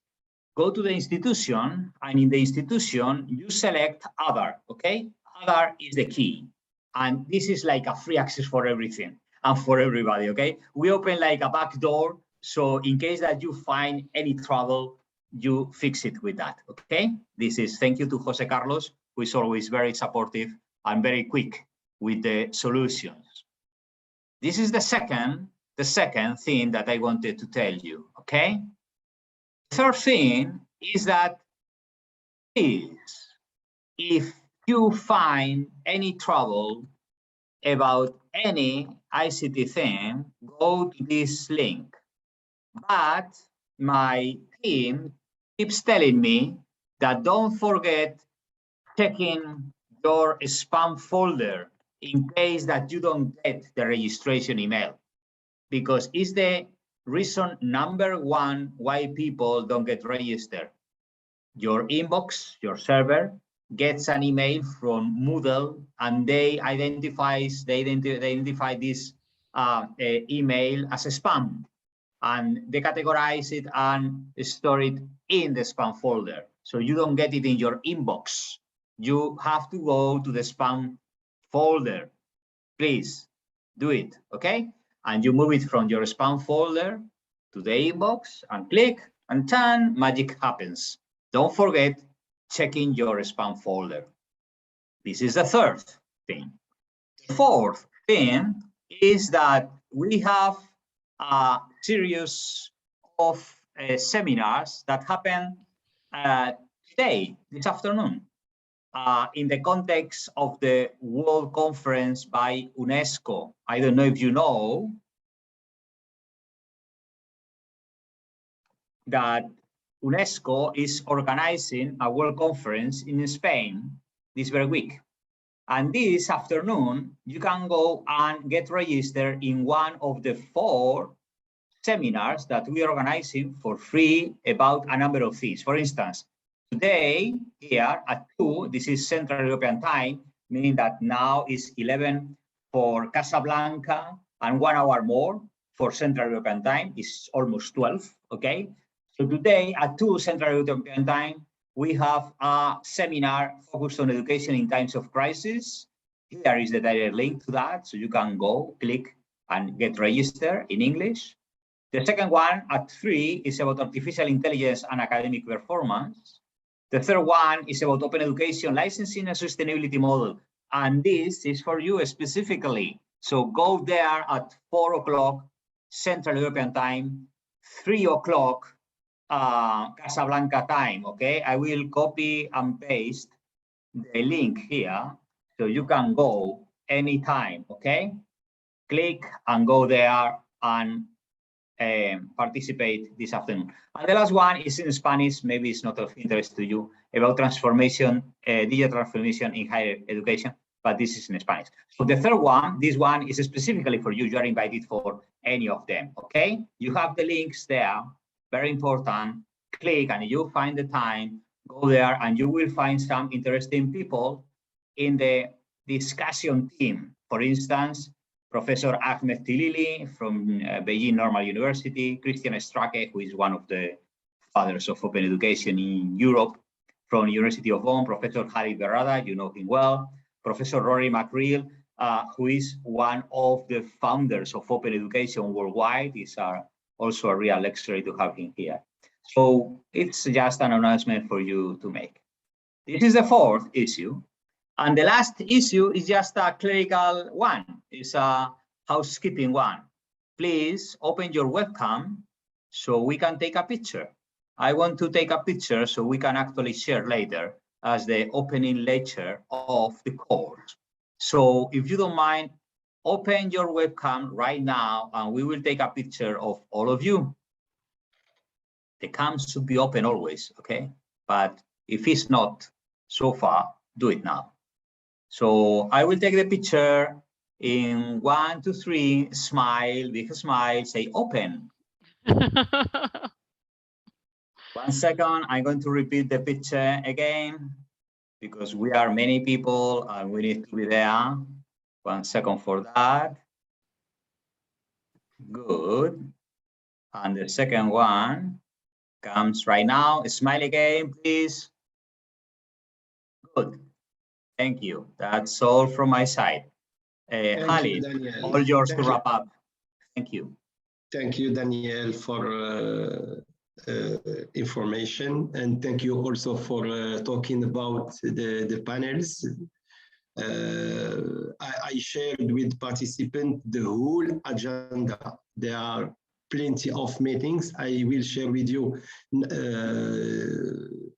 go to the institution, and in the institution, you select other, okay? Other is the key. And this is like a free access for everything and for everybody, okay? We open like a back door, so in case that you find any trouble, you fix it with that, okay? This is thank you to Jose Carlos, who is always very supportive and very quick with the solutions. This is the second thing that I wanted to tell you, okay? Third thing is that please, if you find any trouble about any ICT thing, go to this link. But my team keeps telling me that don't forget checking your spam folder in case that you don't get the registration email, because it's the reason number one why people don't get registered. Your inbox, your server, gets an email from Moodle, and they identify this email as a spam, and they categorize it and store it in the spam folder. So you don't get it in your inbox. You have to go to the spam folder. Please do it, okay? And you move it from your spam folder to the inbox and click, and then magic happens. Don't forget checking your spam folder. This is the third thing. The fourth thing is that we have a series of seminars that happen today, this afternoon, in the context of the World Conference by UNESCO. I don't know if you know that UNESCO is organizing a World Conference in Spain this very week. And this afternoon, you can go and get registered in one of the 4 seminars that we are organizing for free about a number of things. For instance, today here at 2, this is Central European time, meaning that now is 11 for Casablanca and 1 hour more for Central European time. It's almost 12, okay? So today at 2 Central European time, we have a seminar focused on education in times of crisis. Here is the direct link to that, so you can go, click, and get registered in English. The second one at 3 is about artificial intelligence and academic performance. The third one is about open education, licensing and sustainability model. And this is for you specifically. So go there at 4 o'clock Central European time, 3 o'clock Casablanca time, okay? I will copy and paste the link here, so you can go anytime, okay? Click and go there and participate this afternoon. And the last one is in Spanish, maybe it's not of interest to you, about transformation, digital transformation in higher education, but this is in Spanish. So the third one, this one is specifically for you. You are invited for any of them, okay? You have the links there, very important. Click and you find the time, go there and you will find some interesting people in the discussion team. For instance, Professor Ahmed Tilili from Beijing Normal University, Christian Strake, who is one of the fathers of open education in Europe, from University of Bonn, Professor Khalid Berrada, you know him well, Professor Rory McReel, who is one of the founders of open education worldwide. These are also a real luxury to have him here. So it's just an announcement for you to make. This is the fourth issue. And the last issue is just a clerical one. It's a housekeeping one. Please open your webcam so we can take a picture. I want to take a picture so we can actually share later as the opening lecture of the course. So if you don't mind, open your webcam right now and we will take a picture of all of you. The cams should be open always, okay? But if it's not so far, do it now. So I will take the picture in 1, 2, 3, smile, big smile, say open. 1 second, I'm going to repeat the picture again because we are many people and we need to be there. 1 second for that. Good. And the second one comes right now. Smile again, please. Good. Thank you. That's all from my side. Khalid, all yours to wrap up. Thank you. Thank you, Daniel, for information. And thank you also for talking about the panels. I shared with participants the whole agenda. There are plenty of meetings. I will share with you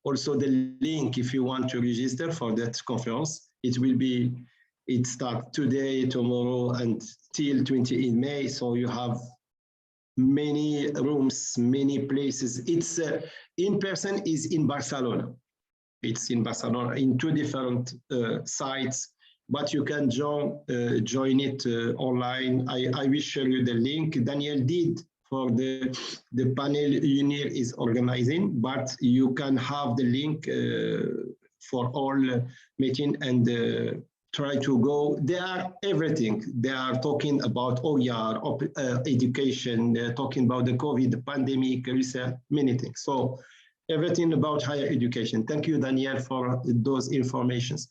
also the link if you want to register for that conference. It starts today, tomorrow, and till 20 in May. So you have many rooms, many places. It's in person is in Barcelona. It's in Barcelona in 2 different sites, but you can join it online. I will share you the link. Daniel did for the panel UNIR is organizing, but you can have the link for all meeting and try to go. They are everything. They are talking about OER, education, they're talking about the COVID, the pandemic, research, many things. So everything about higher education. Thank you, Daniel, for those informations.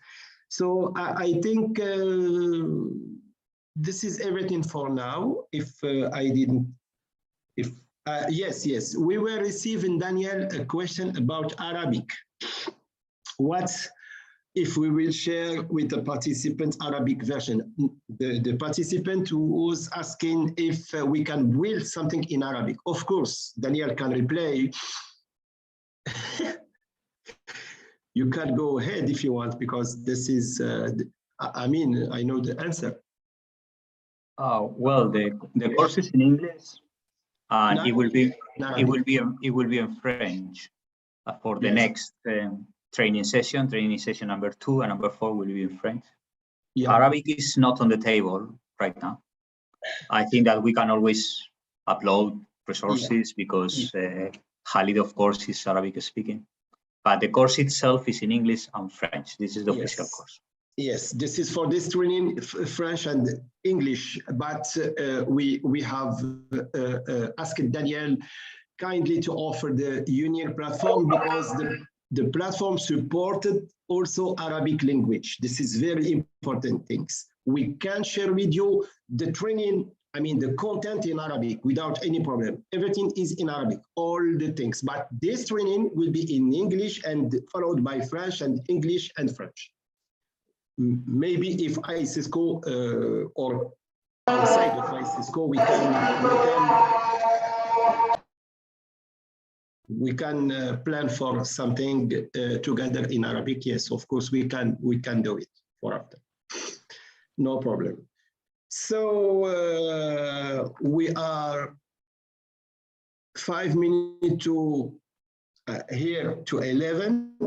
So I think this is everything for now. Yes, we were receiving, Daniel, a question about Arabic. What if we will share with the participant Arabic version? The participant who was asking if we can build something in Arabic. Of course, Daniel can reply. You can go ahead if you want, because this is, I mean, I know the answer. Well, the course is in English, and it will be in French for the next training session number 2 and number 4 will be in French. Yeah. Arabic is not on the table right now. I think that we can always upload resources because Khalid, of course, is Arabic speaking, but the course itself is in English and French. This is the official course. Yes, this is for this training, French and English, but we have asked Daniel kindly to offer the Union platform because the platform supported also Arabic language. This is very important things. We can share with you the training I mean, the content in Arabic without any problem. Everything is in Arabic, all the things. But this training will be in English and followed by French and English and French. Maybe if ICISCO or outside of ICISCO, we can plan for something together in Arabic. Yes, of course we can do it for after. No problem. So we are 5 minutes to here to 11.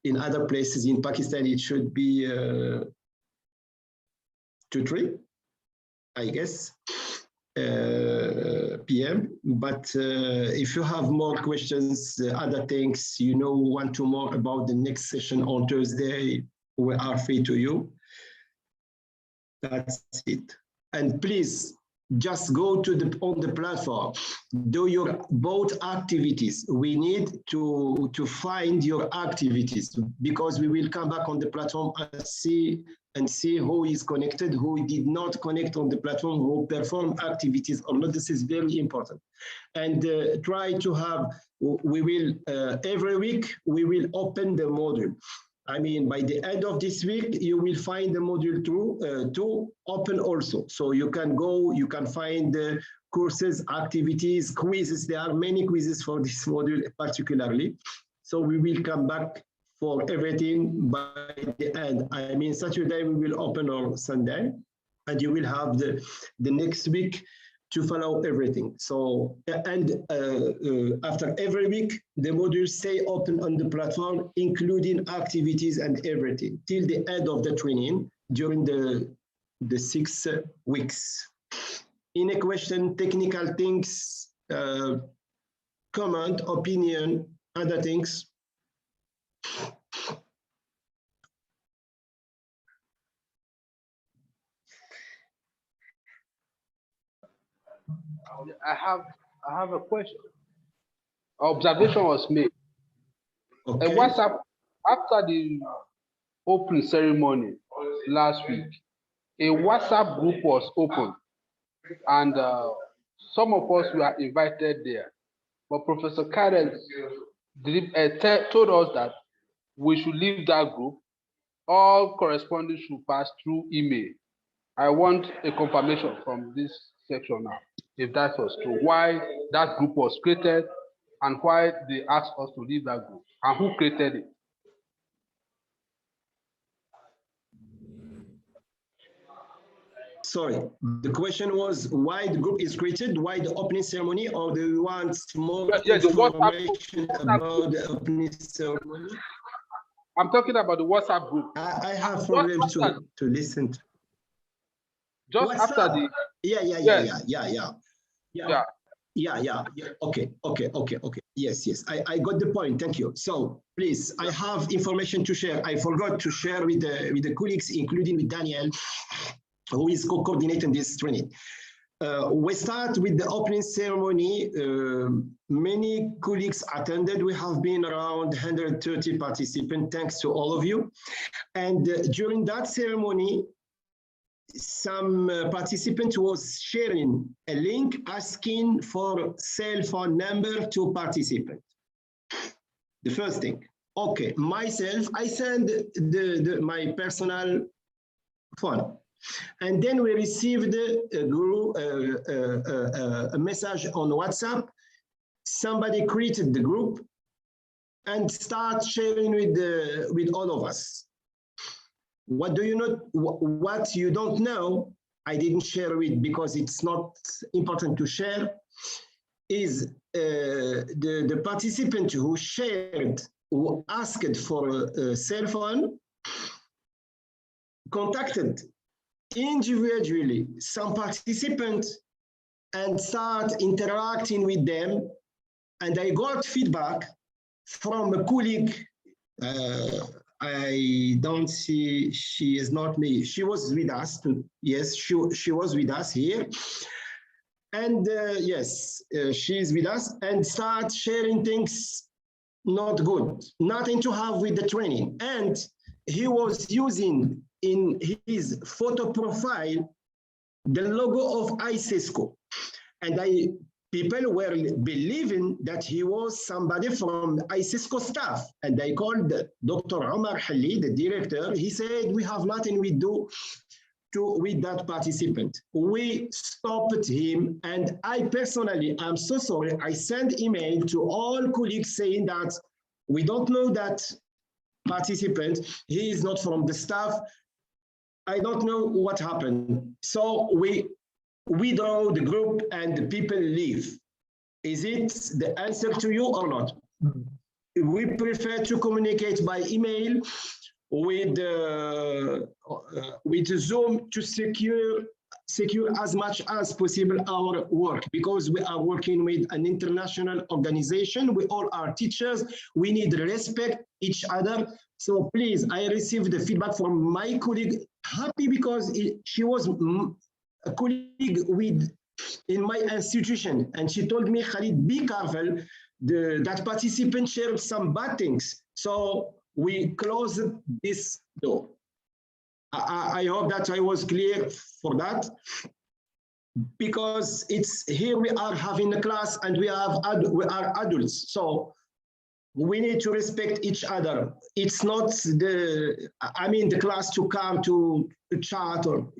In other places in Pakistan, it should be 2-3, I guess, PM. But if you have more questions, other things, you know, want to more about the next session on Thursday, we are free to you. That's it. And please just go to on the platform, do your both activities. We need to find your activities, because we will come back on the platform and see who is connected, who did not connect on the platform, who perform activities or not. This is very important. And try to have, we will, every week, we will open the module. I mean, by the end of this week, you will find the module 2 open also. So you can go, you can find the courses, activities, quizzes. There are many quizzes for this module particularly. So we will come back for everything by the end. I mean, Saturday we will open on Sunday, and you will have the next week to follow everything. So, and after every week, the modules stay open on the platform, including activities and everything, till the end of the training during the 6 weeks. Any question, technical things, comment, opinion, other things? I have a question. Observation was made. Okay. A WhatsApp after the opening ceremony last week, a WhatsApp group was opened, and some of us were invited there. But Professor Karen told us that we should leave that group. All correspondence should pass through email. I want a confirmation from this section now, if that was true, why that group was created and why they asked us to leave that group, and who created it. Sorry, the question was why the group is created, why the opening ceremony, or do you want more information about the opening ceremony? I'm talking about the WhatsApp group. I have problems to listen to. Just WhatsApp? After the Yeah. Okay. Yes. I got the point. Thank you. So please, I have information to share. I forgot to share with the colleagues, including with Daniel, who is co-coordinating this training. We start with the opening ceremony. Many colleagues attended. We have been around 130 participants, thanks to all of you. And during that ceremony, some participant was sharing a link asking for cell phone number to participant. The first thing. Okay, myself, I send my personal phone. And then we received a message on WhatsApp. Somebody created the group and start sharing with all of us. What do you know? What you don't know, I didn't share it because it's not important to share, is the participant who shared, who asked for a cell phone, contacted individually some participants and start interacting with them. And I got feedback from a colleague. I don't see, she is not me. She was with us. Yes, she was with us here. And yes, she is with us and start sharing things not good, nothing to have with the training. And he was using in his photo profile the logo of ICESCO. And people were believing that he was somebody from ICESCO staff. And they called Dr. Omar Halli, the director. He said, we have nothing we do with that participant. We stopped him. And I personally, I'm so sorry, I sent email to all colleagues saying that we don't know that participant. He is not from the staff. I don't know what happened. So we withdraw the group and the people leave. Is it the answer to you or not? We prefer to communicate by email with Zoom to secure as much as possible our work, because we are working with an international organization. We all are teachers. We need to respect each other. So please, I received the feedback from my colleague, happy because she was a colleague in my institution, and she told me, Khalid, be careful, that participant shared some bad things. So we closed this door. I hope that I was clear for that, because it's here we are having a class and we are adults. So we need to respect each other. It's not the class to come to chat or,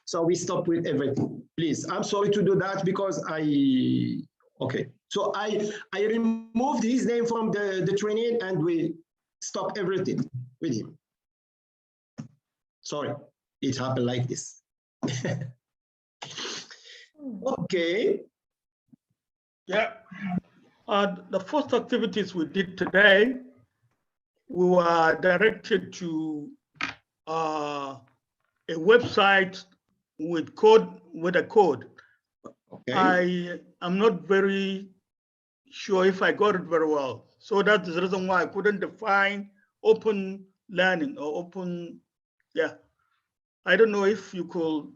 So we stop with everything. Please, I'm sorry to do that because okay. So I removed his name from the training and we stop everything with him. Sorry, it happened like this. Okay. Yeah. The first activities we did today, we were directed to a website with a code. Okay. I'm not very sure if I got it very well. So that's the reason why I couldn't define open learning or open, I don't know if you could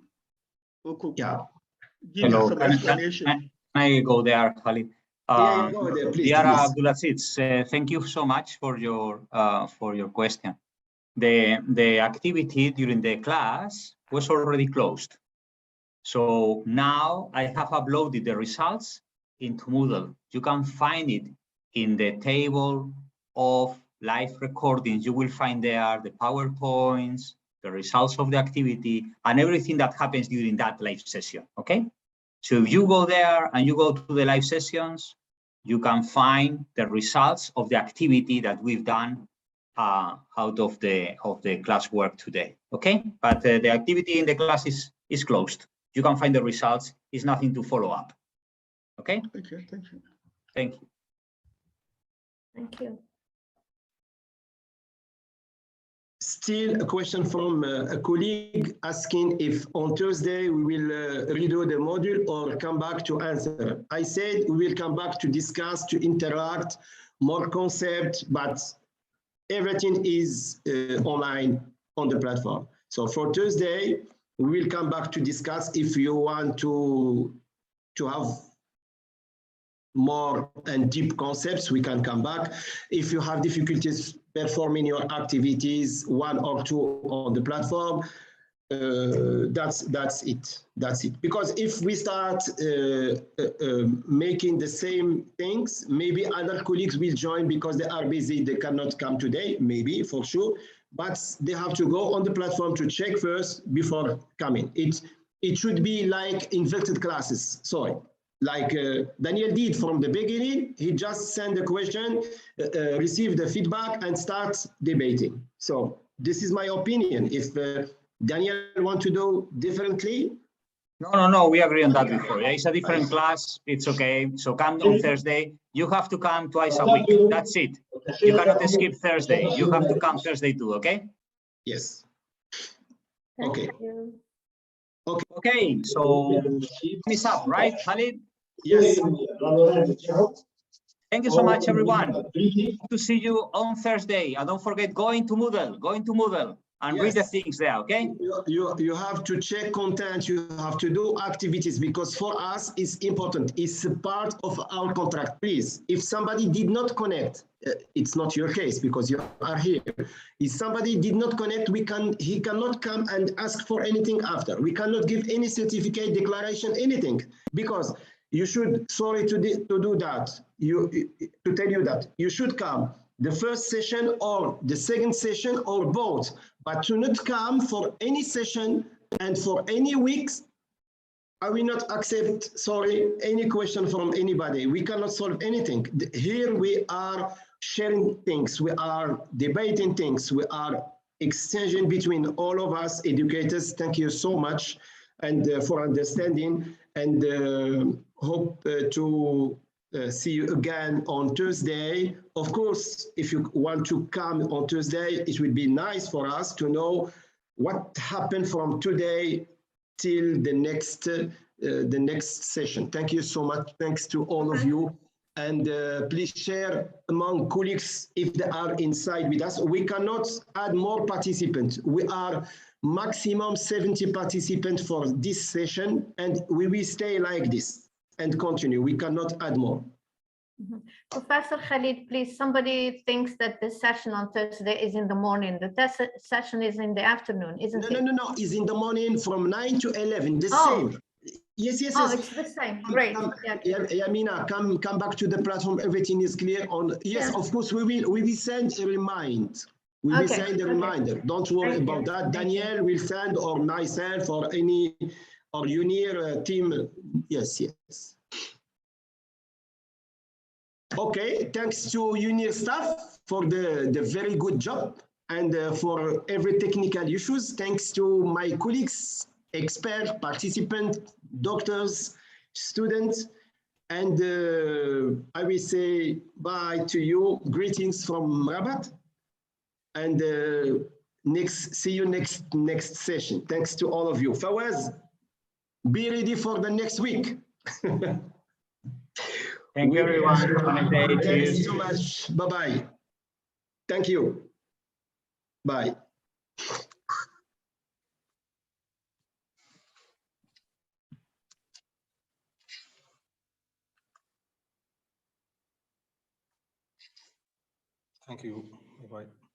give some explanation. Can I go there, Khalid? Go there, please. Diara Abdulaziz, thank you so much for your question. The activity during the class was already closed. So now I have uploaded the results into Moodle. You can find it in the table of live recordings. You will find there the PowerPoints, the results of the activity, and everything that happens during that live session, okay? So if you go there and you go to the live sessions, you can find the results of the activity that we've done out of the classwork today, okay? But the activity in the class is closed. You can find the results. It's nothing to follow up, okay? Okay, thank you. Thank you. Thank you. Still a question from a colleague asking if on Thursday we will redo the module or come back to answer. I said we will come back to discuss, to interact, more concept, but everything is online on the platform. So for Thursday, we will come back to discuss. If you want to have more and deep concepts, we can come back. If you have difficulties performing your activities, 1 or 2 on the platform, that's it. Because if we start making the same things, maybe other colleagues will join because they are busy, they cannot come today, maybe for sure, but they have to go on the platform to check first before coming. It should be like inverted classes, sorry. Like Daniel did from the beginning, he just sent a question, receive the feedback and start debating. So this is my opinion. If Daniel want to do differently? No, we agree on that before. Yeah, it's a different class, it's okay. So come on Thursday, you have to come twice a week, that's it. You cannot skip Thursday, you have to come Thursday too, okay? Yes. Okay. Okay, so it's up, right, Khalid? Yes. Thank you so much, everyone. Hope to see you on Thursday. And don't forget, go into Moodle. and read the things there, okay? You have to check content, you have to do activities, because for us it's important. It's a part of our contract. Please, if somebody did not connect, it's not your case because you are here. If somebody did not connect, he cannot come and ask for anything after. We cannot give any certificate, declaration, anything, because you should, sorry to do that, to tell you that you should come the first session or the second session or both, but to not come for any session and for any weeks. I will not accept, sorry, any question from anybody. We cannot solve anything. Here we are sharing things, we are debating things, we are exchanging between all of us educators. Thank you so much and for understanding, and hope to see you again on Thursday. Of course, if you want to come on Thursday, it would be nice for us to know what happened from today till the next session. Thank you so much. Thanks to all of you. And please share among colleagues if they are inside with us. We cannot add more participants. We are maximum 70 participants for this session, and we will stay like this and continue. We cannot add more. Professor Khalid, please, somebody thinks that the session on Thursday is in the morning. The session is in the afternoon, isn't it? No, it's in the morning from 9 to 11, the same. Yes. Oh, it's the same. Great. Yamina, come back to the platform. Everything is clear on. Yes, of course, we will send a reminder. We will send a reminder. Don't worry about that. Daniel will send, or myself, or any, or UNIR team. Yes. Okay, thanks to UNIR staff for the very good job and for every technical issues. Thanks to my colleagues, experts, participants, doctors, students, and I will say bye to you. Greetings from Rabat, and see you next session. Thanks to all of you. Fawaz, be ready for the next week. Thank you, everyone. Thanks so much. Bye-bye. Thank you. Bye. Thank you. Bye-bye.